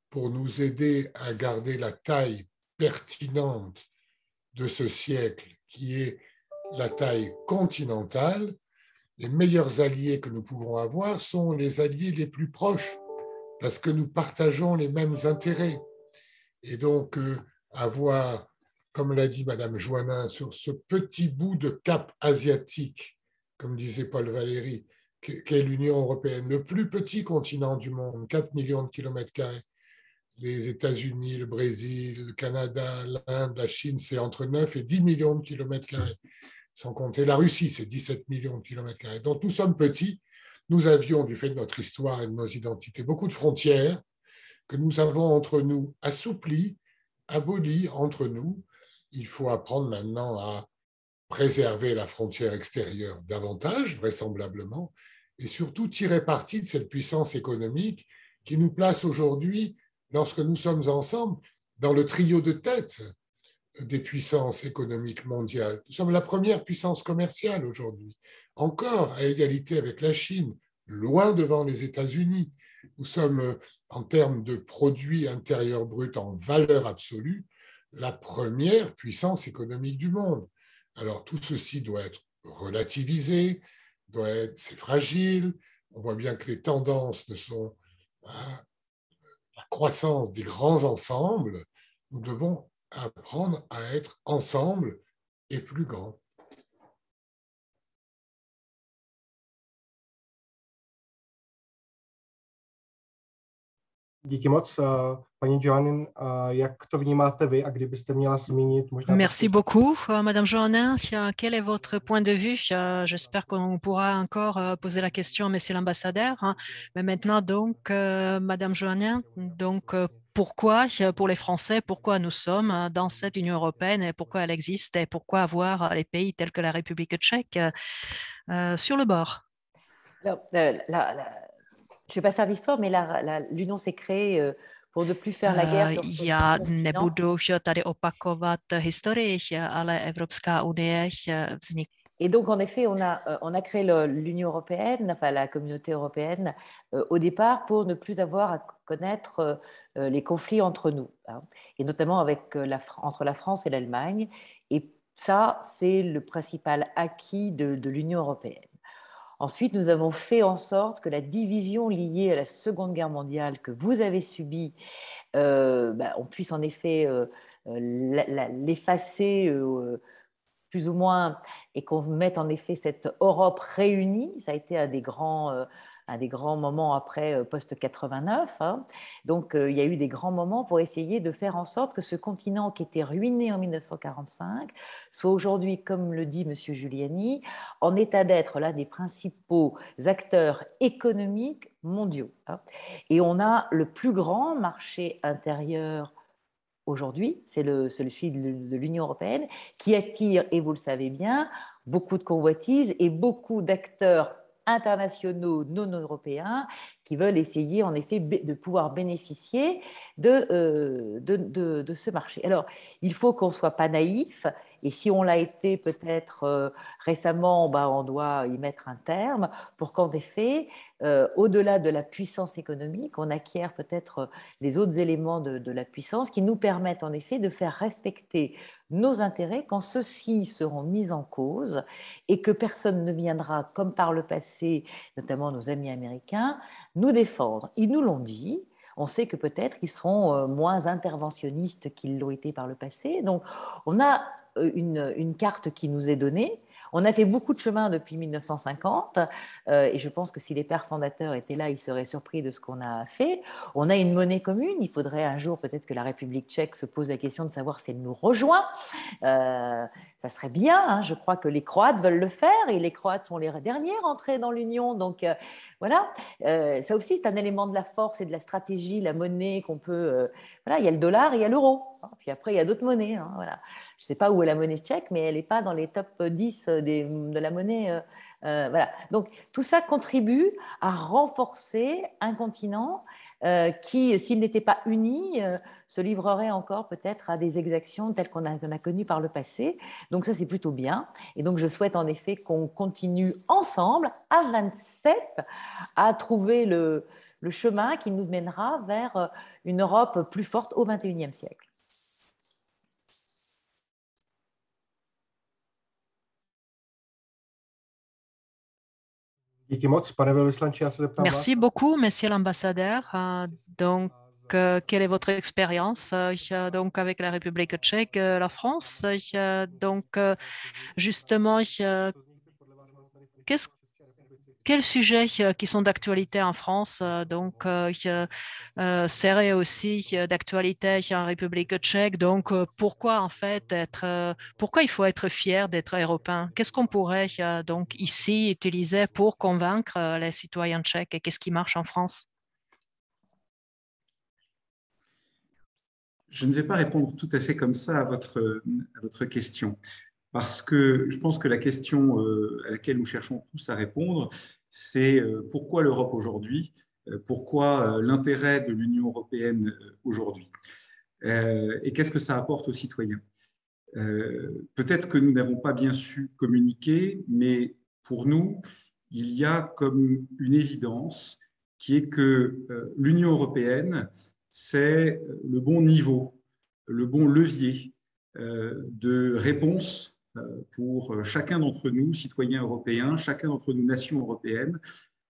Speaker 5: pour nous aider à garder la taille pertinente de ce siècle, qui est la taille continentale, les meilleurs alliés que nous pouvons avoir sont les alliés les plus proches, parce que nous partageons les mêmes intérêts. Et donc, avoir, comme l'a dit Madame Joannin, sur ce petit bout de cap asiatique, comme disait Paul Valéry, qu'est l'Union européenne, le plus petit continent du monde, 4 millions de kilomètres carrés. Les États-Unis, le Brésil, le Canada, l'Inde, la Chine, c'est entre 9 et 10 millions de kilomètres carrés. Sans compter la Russie, c'est 17 millions de kilomètres carrés. Donc, nous sommes petits. Nous avions, du fait de notre histoire et de nos identités, beaucoup de frontières que nous avons entre nous assouplies, abolies entre nous. Il faut apprendre maintenant à préserver la frontière extérieure davantage, vraisemblablement, et surtout tirer parti de cette puissance économique qui nous place aujourd'hui, lorsque nous sommes ensemble, dans le trio de tête des puissances économiques mondiales. Nous sommes la première puissance commerciale aujourd'hui, encore à égalité avec la Chine, loin devant les États-Unis. Nous sommes, en termes de produit intérieur brut en valeur absolue, la première puissance économique du monde. Alors tout ceci doit être relativisé, c'est fragile. On voit bien que les tendances ne sont à la croissance des grands ensembles. Nous devons apprendre à être ensemble et plus grands.
Speaker 8: Díky moc, paní Joannin, jak to vnímáte vy a kdybyste měla zmínit možná...
Speaker 1: Merci beaucoup, Madame Joannin. Quel est votre point de vue? J'espère qu'on pourra encore poser la question à Monsieur l'ambassadeur. Mais maintenant, donc, Madame Joannin, donc, pourquoi, pour les Français, pourquoi nous sommes dans cette Union européenne et pourquoi elle existe et pourquoi avoir les pays tels que la République tchèque sur le bord?
Speaker 7: Alors, je ne vais pas faire d'histoire, mais l'Union s'est créée pour ne plus faire la guerre sur ce
Speaker 1: Já
Speaker 7: continent.
Speaker 1: nebudu tady opakovat historii, ale Evropská unie vznikla.
Speaker 7: Et donc, en effet, on a créé l'Union européenne, enfin la communauté européenne, au départ pour ne plus avoir à connaître les conflits entre nous, hein, et notamment entre la France et l'Allemagne. Et ça, c'est le principal acquis de l'Union européenne. Ensuite, nous avons fait en sorte que la division liée à la Seconde Guerre mondiale que vous avez subie, on puisse en effet l'effacer plus ou moins, et qu'on mette en effet cette Europe réunie. Ça a été un des grands moments après post-89. Hein. Donc, il y a eu des grands moments pour essayer de faire en sorte que ce continent qui était ruiné en 1945 soit aujourd'hui, comme le dit M. Giuliani, en état d'être l'un des principaux acteurs économiques mondiaux. Hein. Et on a le plus grand marché intérieur aujourd'hui, c'est celui de l'Union européenne, qui attire, et vous le savez bien, beaucoup de convoitises et beaucoup d'acteurs internationaux non européens qui veulent essayer en effet de pouvoir bénéficier de ce marché. Alors, il faut qu'on ne soit pas naïf, et si on l'a été peut-être récemment, on doit y mettre un terme pour qu'en effet, au-delà de la puissance économique, on acquiert peut-être les autres éléments de la puissance qui nous permettent en effet de faire respecter nos intérêts quand ceux-ci seront mis en cause et que personne ne viendra, comme par le passé, notamment nos amis américains, nous défendre. Ils nous l'ont dit. On sait que peut-être ils seront moins interventionnistes qu'ils l'ont été par le passé. Donc, on a une carte qui nous est donnée. On a fait beaucoup de chemin depuis 1950 et je pense que si les pères fondateurs étaient là, ils seraient surpris de ce qu'on a fait. On a une monnaie commune. Il faudrait un jour peut-être que la République tchèque se pose la question de savoir si elle nous rejoint. Ça serait bien. Hein. Je crois que les Croates veulent le faire et les Croates sont les derniers rentrés dans l'Union. Donc voilà, ça aussi c'est un élément de la force et de la stratégie, la monnaie qu'on peut... voilà, il y a le dollar et il y a l'euro. Puis après, il y a d'autres monnaies. Hein, voilà. Je ne sais pas où est la monnaie tchèque, mais elle n'est pas dans les top 10 de la monnaie. Voilà. Donc, tout ça contribue à renforcer un continent qui, s'il n'était pas uni, se livrerait encore peut-être à des exactions telles qu'on a connues par le passé. Donc, ça, c'est plutôt bien. Et donc, je souhaite en effet qu'on continue ensemble, à 27, à trouver le chemin qui nous mènera vers une Europe plus forte au XXIe siècle.
Speaker 1: Merci beaucoup, Monsieur l'ambassadeur. Donc, quelle est votre expérience donc avec la République tchèque, la France? Donc, justement, quels sujets qui sont d'actualité en France seraient aussi d'actualité en République tchèque? Donc, pourquoi en fait pourquoi il faut être fier d'être européen? Qu'est-ce qu'on pourrait donc ici utiliser pour convaincre les citoyens tchèques et qu'est-ce qui marche en France?
Speaker 3: Je ne vais pas répondre tout à fait comme ça à votre question, parce que je pense que la question à laquelle nous cherchons tous à répondre, c'est pourquoi l'Europe aujourd'hui, pourquoi l'intérêt de l'Union européenne aujourd'hui, et qu'est-ce que ça apporte aux citoyens. Peut-être que nous n'avons pas bien su communiquer, mais pour nous, il y a comme une évidence qui est que l'Union européenne, c'est le bon niveau, le bon levier de réponse pour chacun d'entre nous, citoyens européens, chacun d'entre nous, nations européennes,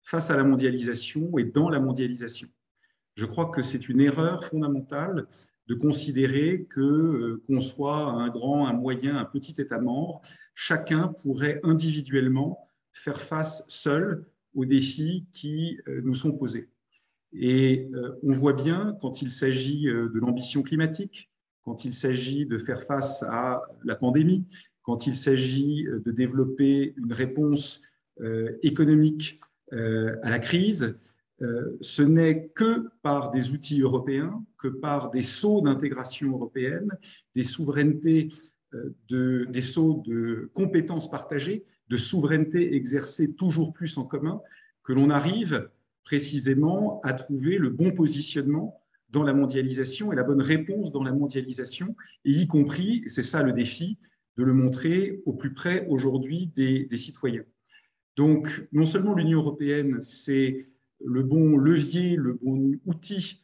Speaker 3: face à la mondialisation et dans la mondialisation. Je crois que c'est une erreur fondamentale de considérer qu'on soit un grand, un moyen, un petit État membre, chacun pourrait individuellement faire face seul aux défis qui nous sont posés. Et on voit bien quand il s'agit de l'ambition climatique, quand il s'agit de faire face à la pandémie, quand il s'agit de développer une réponse économique à la crise, ce n'est que par des outils européens, que par des sauts d'intégration européenne, des souverainetés, des sauts de compétences partagées, de souveraineté exercée toujours plus en commun, que l'on arrive précisément à trouver le bon positionnement dans la mondialisation et la bonne réponse dans la mondialisation, et y compris, et c'est ça le défi, de le montrer au plus près aujourd'hui des citoyens. Donc, non seulement l'Union européenne, c'est le bon levier, le bon outil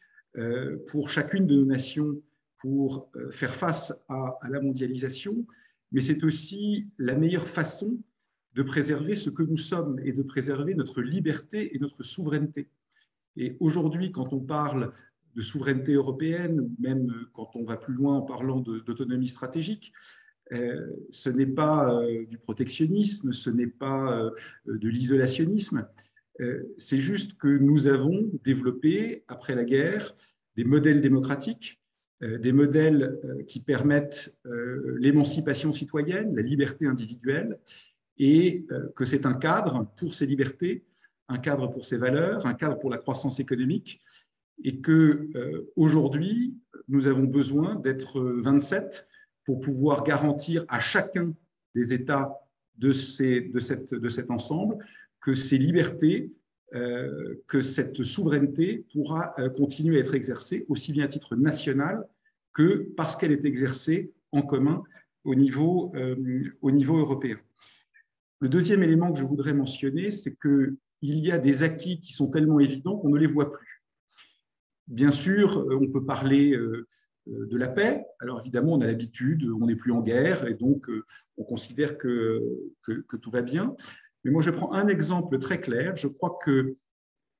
Speaker 3: pour chacune de nos nations pour faire face à la mondialisation, mais c'est aussi la meilleure façon de préserver ce que nous sommes et de préserver notre liberté et notre souveraineté. Et aujourd'hui, quand on parle de souveraineté européenne, ou même quand on va plus loin en parlant d'autonomie stratégique, ce n'est pas du protectionnisme, ce n'est pas de l'isolationnisme, c'est juste que nous avons développé, après la guerre, des modèles démocratiques, des modèles qui permettent l'émancipation citoyenne, la liberté individuelle, et que c'est un cadre pour ces libertés, un cadre pour ces valeurs, un cadre pour la croissance économique, et qu'aujourd'hui, nous avons besoin d'être 27 pour pouvoir garantir à chacun des États de cet ensemble que ces libertés, que cette souveraineté pourra continuer à être exercée aussi bien à titre national que parce qu'elle est exercée en commun au niveau européen. Le deuxième élément que je voudrais mentionner, c'est qu'il y a des acquis qui sont tellement évidents qu'on ne les voit plus. Bien sûr, on peut parler de la paix. Alors évidemment, on a l'habitude, on n'est plus en guerre et donc on considère que tout va bien. Mais moi, je prends un exemple très clair. Je crois que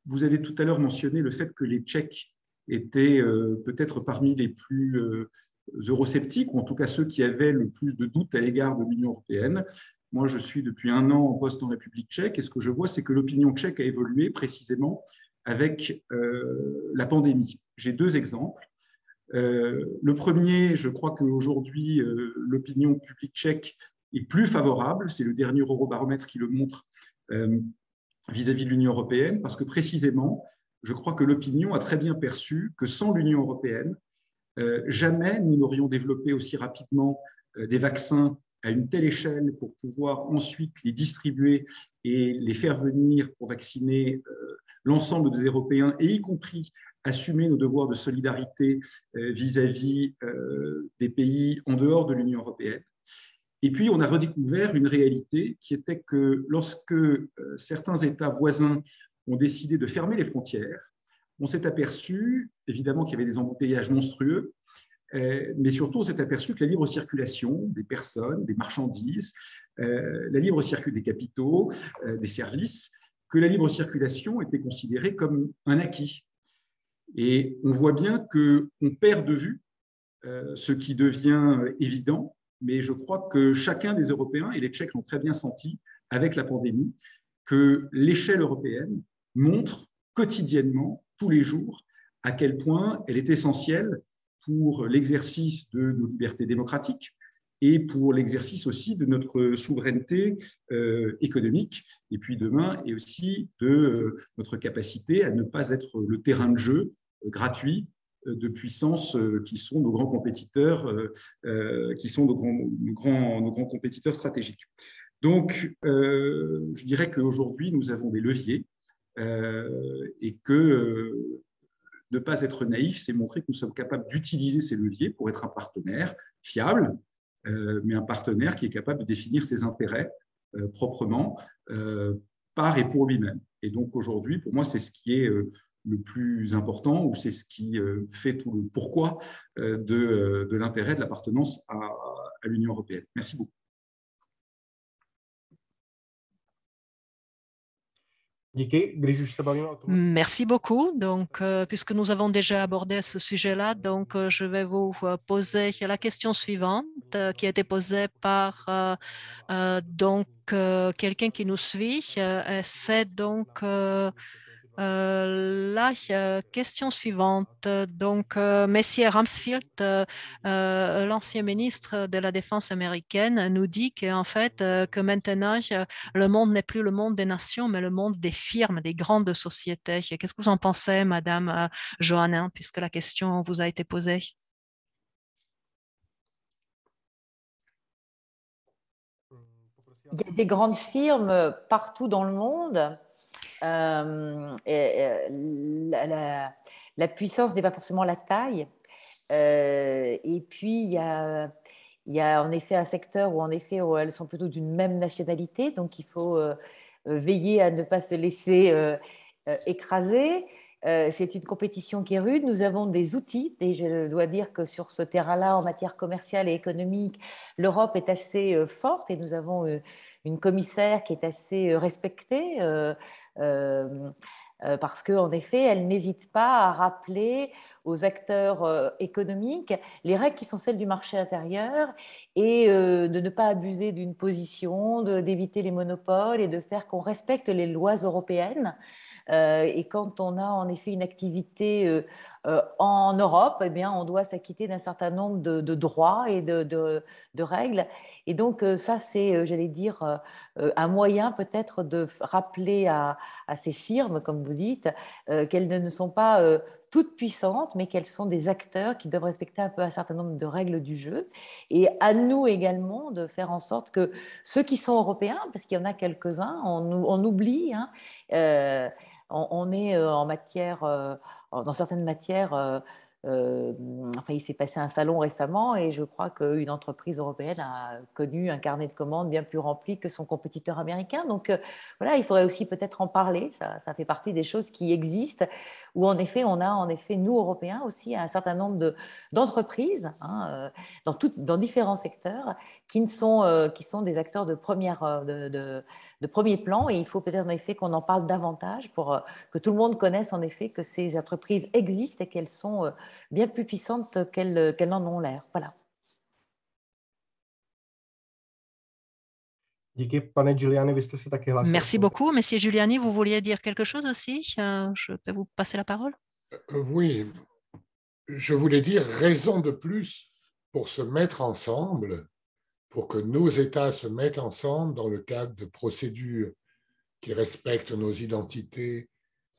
Speaker 3: vous avez tout à l'heure mentionné le fait que les Tchèques étaient peut-être parmi les plus eurosceptiques, ou en tout cas ceux qui avaient le plus de doutes à l'égard de l'Union européenne. Moi, je suis depuis un an en poste en République tchèque et ce que je vois, c'est que l'opinion tchèque a évolué précisément avec la pandémie. J'ai deux exemples. Le premier, je crois qu'aujourd'hui, l'opinion publique tchèque est plus favorable. C'est le dernier Eurobaromètre qui le montre vis-à-vis de l'Union européenne, parce que précisément, je crois que l'opinion a très bien perçu que sans l'Union européenne, jamais nous n'aurions développé aussi rapidement des vaccins à une telle échelle pour pouvoir ensuite les distribuer et les faire venir pour vacciner l'ensemble des Européens, et y compris assumer nos devoirs de solidarité vis-à-vis des pays en dehors de l'Union européenne. Et puis, on a redécouvert une réalité qui était que lorsque certains États voisins ont décidé de fermer les frontières, on s'est aperçu, évidemment, qu'il y avait des embouteillages monstrueux, mais surtout, on s'est aperçu que la libre circulation des personnes, des marchandises, la libre circulation des capitaux, des services, que la libre circulation était considérée comme un acquis. Et on voit bien qu'on perd de vue ce qui devient évident, mais je crois que chacun des Européens, et les Tchèques l'ont très bien senti avec la pandémie, que l'échelle européenne montre quotidiennement, tous les jours, à quel point elle est essentielle pour l'exercice de nos libertés démocratiques et pour l'exercice aussi de notre souveraineté économique, et puis demain, et aussi de notre capacité à ne pas être le terrain de jeu gratuit de puissances qui sont nos grands compétiteurs, qui sont nos grands compétiteurs stratégiques. Donc, je dirais qu'aujourd'hui, nous avons des leviers et que ne pas être naïf, c'est montrer que nous sommes capables d'utiliser ces leviers pour être un partenaire fiable, mais un partenaire qui est capable de définir ses intérêts proprement par et pour lui-même. Et donc aujourd'hui, pour moi, c'est ce qui est le plus important, ou c'est ce qui fait tout le pourquoi de l'intérêt de l'appartenance à l'Union européenne. Merci beaucoup.
Speaker 1: Merci beaucoup. Donc, puisque nous avons déjà abordé ce sujet-là, donc je vais vous poser la question suivante qui a été posée par quelqu'un qui nous suit. C'est donc la question suivante. Donc, Messier Rumsfeld, l'ancien ministre de la Défense américaine, nous dit qu'en fait, que maintenant, le monde n'est plus le monde des nations, mais le monde des firmes, des grandes sociétés. Qu'est-ce que vous en pensez, Madame Johannin, puisque la question vous a été posée?
Speaker 7: Il y a des grandes firmes partout dans le monde. La puissance n'est pas forcément la taille. Et puis, il y a en effet un secteur où elles sont plutôt d'une même nationalité, donc il faut veiller à ne pas se laisser écraser. C'est une compétition qui est rude. Nous avons des outils, et je dois dire que sur ce terrain-là, en matière commerciale et économique, l'Europe est assez forte et nous avons une commissaire qui est assez respectée parce qu'en effet, elle n'hésite pas à rappeler aux acteurs économiques les règles qui sont celles du marché intérieur et de ne pas abuser d'une position, d'éviter les monopoles et de faire qu'on respecte les lois européennes. Et quand on a en effet une activité En Europe, eh bien, on doit s'acquitter d'un certain nombre de droits et de règles. Et donc, ça, c'est, j'allais dire, un moyen peut-être de rappeler à ces firmes, comme vous dites, qu'elles ne sont pas toutes puissantes, mais qu'elles sont des acteurs qui doivent respecter un peu un certain nombre de règles du jeu. Et à nous également de faire en sorte que ceux qui sont européens, parce qu'il y en a quelques-uns, on oublie, hein, on est en matière, dans certaines matières, enfin, il s'est passé un salon récemment et je crois qu'une entreprise européenne a connu un carnet de commandes bien plus rempli que son compétiteur américain. Donc voilà, il faudrait aussi peut-être en parler. Ça fait partie des choses qui existent où en effet, on a en effet, nous Européens aussi, un certain nombre d'entreprises hein, dans différents secteurs qui sont des acteurs de premier plan, et il faut peut-être en effet qu'on en parle davantage pour que tout le monde connaisse en effet que ces entreprises existent et qu'elles sont bien plus puissantes qu'elles n'en ont l'air. Voilà.
Speaker 8: Díky, pane Giuliani, vy jste se taky hlásil.
Speaker 1: Merci beaucoup. Monsieur Giuliani, vous vouliez dire quelque chose aussi? Je peux vous passer la parole?
Speaker 5: Oui, je voulais dire raison de plus pour se mettre ensemble, pour que nos États se mettent ensemble dans le cadre de procédures qui respectent nos identités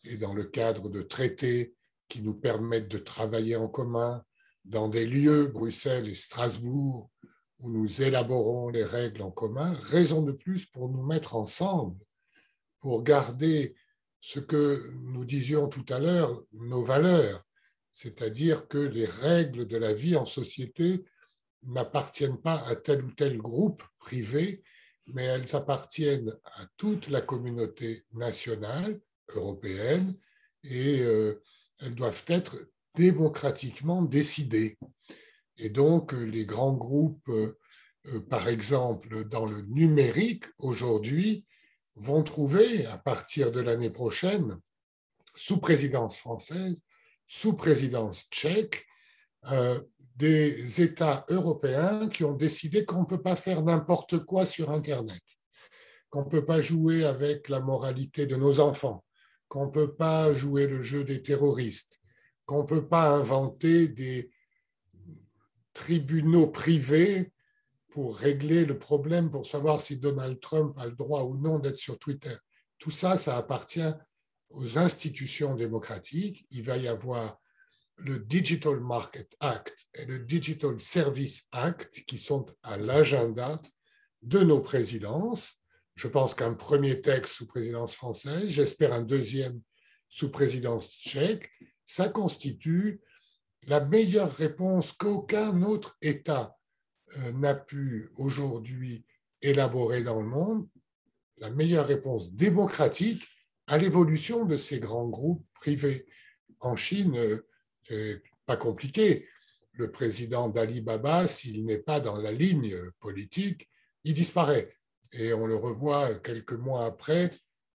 Speaker 5: et dans le cadre de traités qui nous permettent de travailler en commun dans des lieux, Bruxelles et Strasbourg, où nous élaborons les règles en commun. Raison de plus pour nous mettre ensemble, pour garder ce que nous disions tout à l'heure, nos valeurs, c'est-à-dire que les règles de la vie en société n'appartiennent pas à tel ou tel groupe privé, mais elles appartiennent à toute la communauté nationale, européenne, et elles doivent être démocratiquement décidées. Et donc, les grands groupes, par exemple, dans le numérique, aujourd'hui, vont trouver, à partir de l'année prochaine, sous présidence française, sous présidence tchèque, des États européens qui ont décidé qu'on ne peut pas faire n'importe quoi sur Internet, qu'on ne peut pas jouer avec la moralité de nos enfants, qu'on ne peut pas jouer le jeu des terroristes, qu'on ne peut pas inventer des tribunaux privés pour régler le problème, pour savoir si Donald Trump a le droit ou non d'être sur Twitter. Tout ça, ça appartient aux institutions démocratiques. Il va y avoir le Digital Market Act et le Digital Service Act qui sont à l'agenda de nos présidences. Je pense qu'un premier texte sous présidence française, j'espère un deuxième sous présidence tchèque, ça constitue la meilleure réponse qu'aucun autre État n'a pu aujourd'hui élaborer dans le monde, la meilleure réponse démocratique à l'évolution de ces grands groupes privés. En Chine, c'est pas compliqué. Le président d'Alibaba, s'il n'est pas dans la ligne politique, il disparaît. Et on le revoit quelques mois après,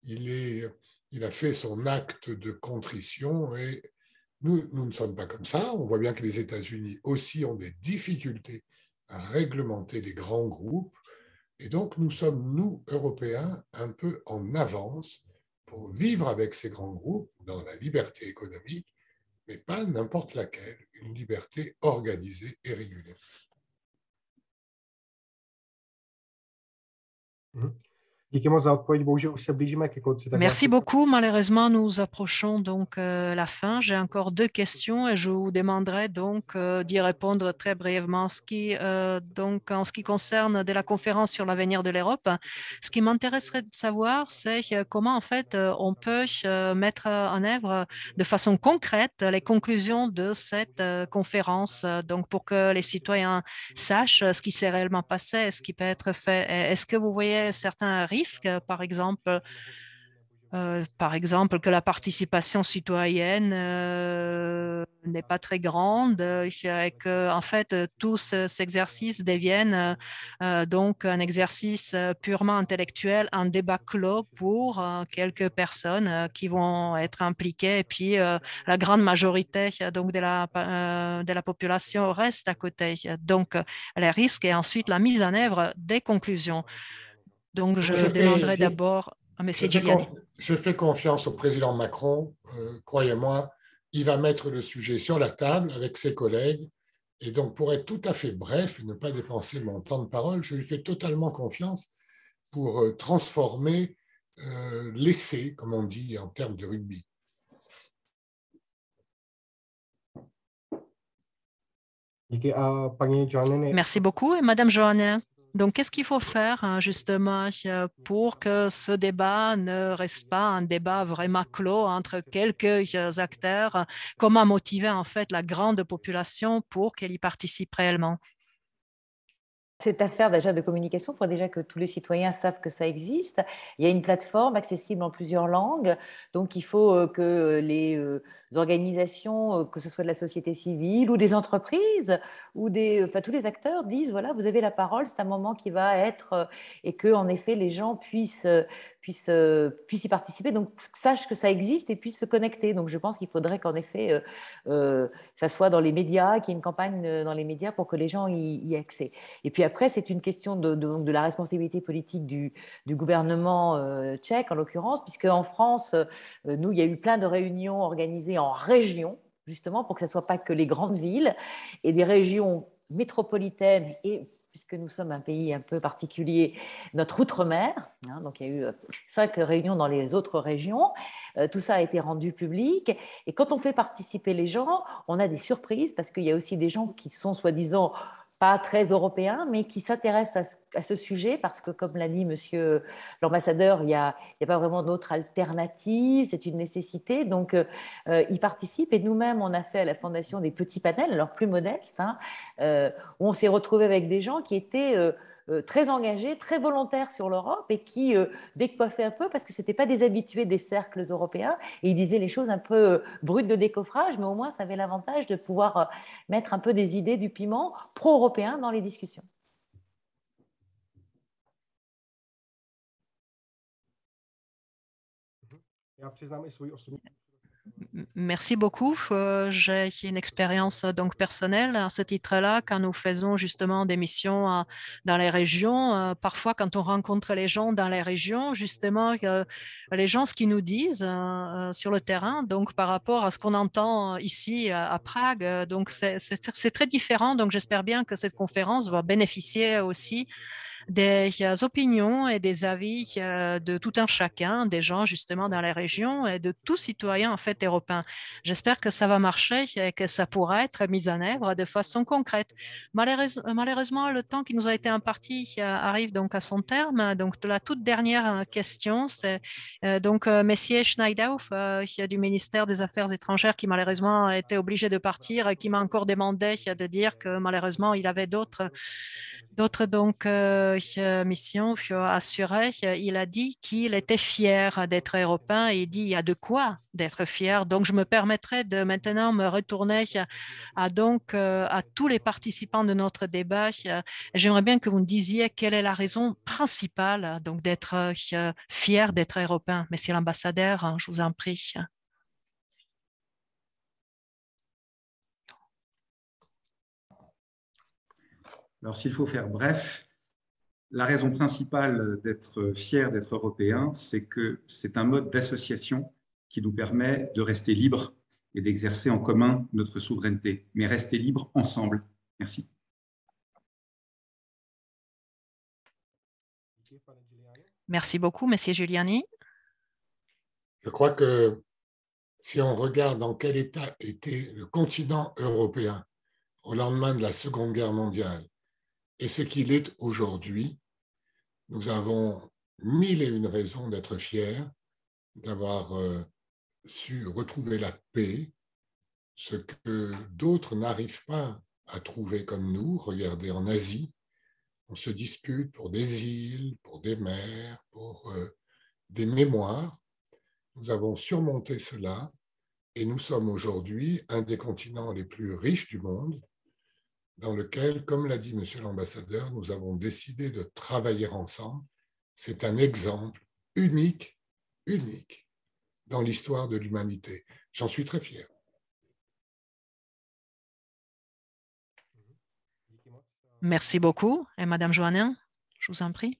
Speaker 5: il a fait son acte de contrition et nous ne sommes pas comme ça. On voit bien que les États-Unis aussi ont des difficultés à réglementer les grands groupes. Et donc, nous sommes, nous, Européens, un peu en avance pour vivre avec ces grands groupes dans la liberté économique, mais pas n'importe laquelle, une liberté organisée et régulée.
Speaker 8: Díky moc za odpověď, bohužel už se blížíme ke konci.
Speaker 1: Merci beaucoup. Malheureusement, nous approchons donc la fin. J'ai encore deux questions et je vous demanderai donc d'y répondre très brièvement. Donc, en ce qui concerne de la conférence sur l'avenir de l'Europe, ce qui m'intéresserait de savoir, c'est comment en fait on peut mettre en œuvre de façon concrète les conclusions de cette conférence, donc pour que les citoyens sachent ce qui s'est réellement passé et ce qui peut être fait. Est-ce que vous voyez certains risques, par exemple, que la participation citoyenne n'est pas très grande et que en fait tout cet exercice devienne donc un exercice purement intellectuel, un débat clos pour quelques personnes qui vont être impliquées et puis la grande majorité donc de la population reste à côté. Donc les risques et ensuite la mise en œuvre des conclusions. Donc je demanderai d'abord à M. Giuliani.
Speaker 5: Je fais confiance au président Macron, croyez-moi, il va mettre le sujet sur la table avec ses collègues. Et donc, pour être tout à fait bref et ne pas dépenser mon temps de parole, je lui fais totalement confiance pour transformer l'essai, comme on dit en termes de rugby.
Speaker 1: Merci beaucoup. Et Madame Johanna, donc qu'est-ce qu'il faut faire justement pour que ce débat ne reste pas un débat vraiment clos entre quelques acteurs? Comment motiver en fait la grande population pour qu'elle y participe réellement?
Speaker 7: Cette affaire déjà de communication, il faut déjà que tous les citoyens savent que ça existe. Il y a une plateforme accessible en plusieurs langues, donc il faut que les organisations, que ce soit de la société civile ou des entreprises, ou tous les acteurs disent, voilà, vous avez la parole, c'est un moment qui va être, et que en effet les gens puissent y participer, donc sachent que ça existe et puissent se connecter. Donc je pense qu'il faudrait qu'en effet, ça soit dans les médias, qu'il y ait une campagne dans les médias pour que les gens y aient accès. Et puis après, c'est une question de la responsabilité politique du gouvernement tchèque, en l'occurrence, puisque en France, nous, il y a eu plein de réunions organisées en régions, justement, pour que ce ne soit pas que les grandes villes, et des régions métropolitaines et puisque nous sommes un pays un peu particulier, notre outre-mer. Hein, donc, il y a eu 5 réunions dans les autres régions. Tout ça a été rendu public. Et quand on fait participer les gens, on a des surprises parce qu'il y a aussi des gens qui sont soi-disant pas très européens, mais qui s'intéressent à ce sujet parce que, comme l'a dit monsieur l'ambassadeur, il n'y a pas vraiment d'autre alternative, c'est une nécessité. Donc, ils participent et nous-mêmes, on a fait à la Fondation des petits panels, alors plus modestes, hein, où on s'est retrouvé avec des gens qui étaient très engagés, très volontaires sur l'Europe et qui décoiffaient un peu parce que ce n'étaient pas des habitués des cercles européens et ils disaient les choses un peu brutes de décoffrage, mais au moins ça avait l'avantage de pouvoir mettre un peu des idées, du piment pro-européen dans les discussions.
Speaker 1: Merci beaucoup. J'ai une expérience donc personnelle à ce titre-là quand nous faisons justement des missions dans les régions. Parfois, quand on rencontre les gens dans les régions, justement, les gens, ce qu'ils nous disent sur le terrain, donc par rapport à ce qu'on entend ici à Prague, donc c'est très différent. Donc, j'espère bien que cette conférence va bénéficier aussi des opinions et des avis de tout un chacun, des gens justement dans les régions et de tout citoyen en fait européen. J'espère que ça va marcher et que ça pourra être mis en œuvre de façon concrète. Malheureusement, le temps qui nous a été imparti arrive donc à son terme. Donc, la toute dernière question, c'est donc Messier Schneidauf du ministère des Affaires étrangères qui malheureusement a été obligé de partir et qui m'a encore demandé de dire que malheureusement, il avait d'autres donc missions assurées. Il a dit qu'il était fier d'être européen et il dit il y a de quoi d'être fier. Donc, je me permettrai de maintenant me retourner à tous les participants de notre débat. J'aimerais bien que vous me disiez quelle est la raison principale donc d'être fier d'être européen. Monsieur l'ambassadeur, je vous en prie.
Speaker 3: Alors, s'il faut faire bref, la raison principale d'être fier d'être européen, c'est que c'est un mode d'association qui nous permet de rester libres et d'exercer en commun notre souveraineté, mais rester libres ensemble. Merci.
Speaker 1: Merci beaucoup, Monsieur Giuliani.
Speaker 5: Je crois que si on regarde dans quel état était le continent européen au lendemain de la Seconde Guerre mondiale et ce qu'il est aujourd'hui, nous avons 1001 raisons d'être fiers, d'avoir su retrouver la paix, ce que d'autres n'arrivent pas à trouver comme nous. Regardez en Asie, on se dispute pour des îles, pour des mers, pour des mémoires. Nous avons surmonté cela et nous sommes aujourd'hui un des continents les plus riches du monde, dans lequel, comme l'a dit Monsieur l'ambassadeur, nous avons décidé de travailler ensemble. C'est un exemple unique dans l'histoire de l'humanité. J'en suis très fier.
Speaker 1: Merci beaucoup. Et Madame Johannin, je vous en prie.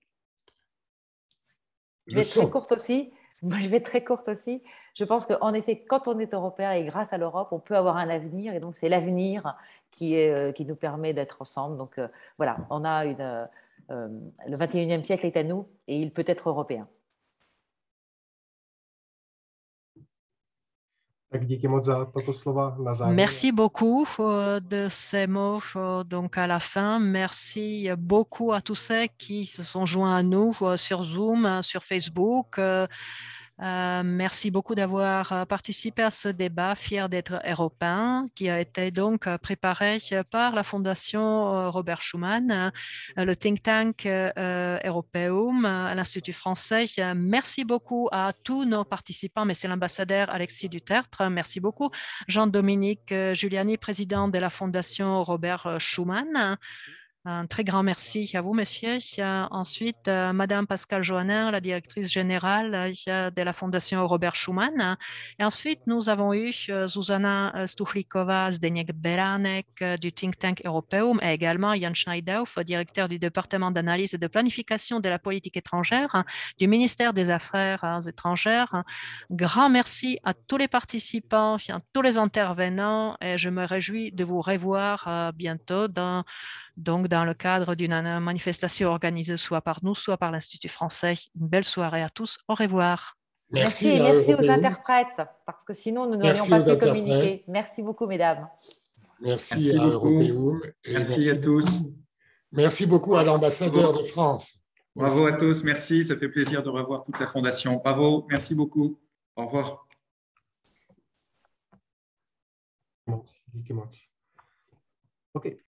Speaker 7: Je vais être très courte aussi. Moi, je vais être très courte aussi. Je pense qu'en effet, quand on est européen et grâce à l'Europe, on peut avoir un avenir. Et donc, c'est l'avenir qui nous permet d'être ensemble. Donc, voilà, on a le 21e siècle est à nous et il peut être européen.
Speaker 1: Merci beaucoup de ces mots donc à la fin. Merci beaucoup à tous ceux qui se sont joints à nous sur Zoom, sur Facebook. Merci beaucoup d'avoir participé à ce débat, fier d'être européen, qui a été donc préparé par la Fondation Robert Schuman, le think tank Europeum, l'Institut français. Merci beaucoup à tous nos participants, mais c'est l'ambassadeur Alexis Dutertre. Merci beaucoup. Jean-Dominique Giuliani, président de la Fondation Robert Schuman. Un très grand merci à vous, messieurs. Ensuite, Madame Pascale Johannin, la directrice générale de la Fondation Robert Schuman. Et ensuite, nous avons eu Zuzana Stuchlikova-Zdeniek-Beranek du think tank Europeum et également Jan Schneidauf, directeur du département d'analyse et de planification de la politique étrangère du ministère des Affaires étrangères. Grand merci à tous les participants, à tous les intervenants et je me réjouis de vous revoir bientôt dans le cadre d'une manifestation organisée soit par nous, soit par l'Institut français. Une belle soirée à tous. Au revoir.
Speaker 7: Merci aux interprètes, parce que sinon, nous n'aurions pas pu communiquer. Merci beaucoup, mesdames.
Speaker 5: Merci à Europeum.
Speaker 3: Merci à tous.
Speaker 5: Merci beaucoup à l'ambassadeur de France.
Speaker 3: Bravo à tous. Merci. Ça fait plaisir de revoir toute la Fondation. Bravo. Merci beaucoup. Au revoir.
Speaker 8: Díky moc. Okay.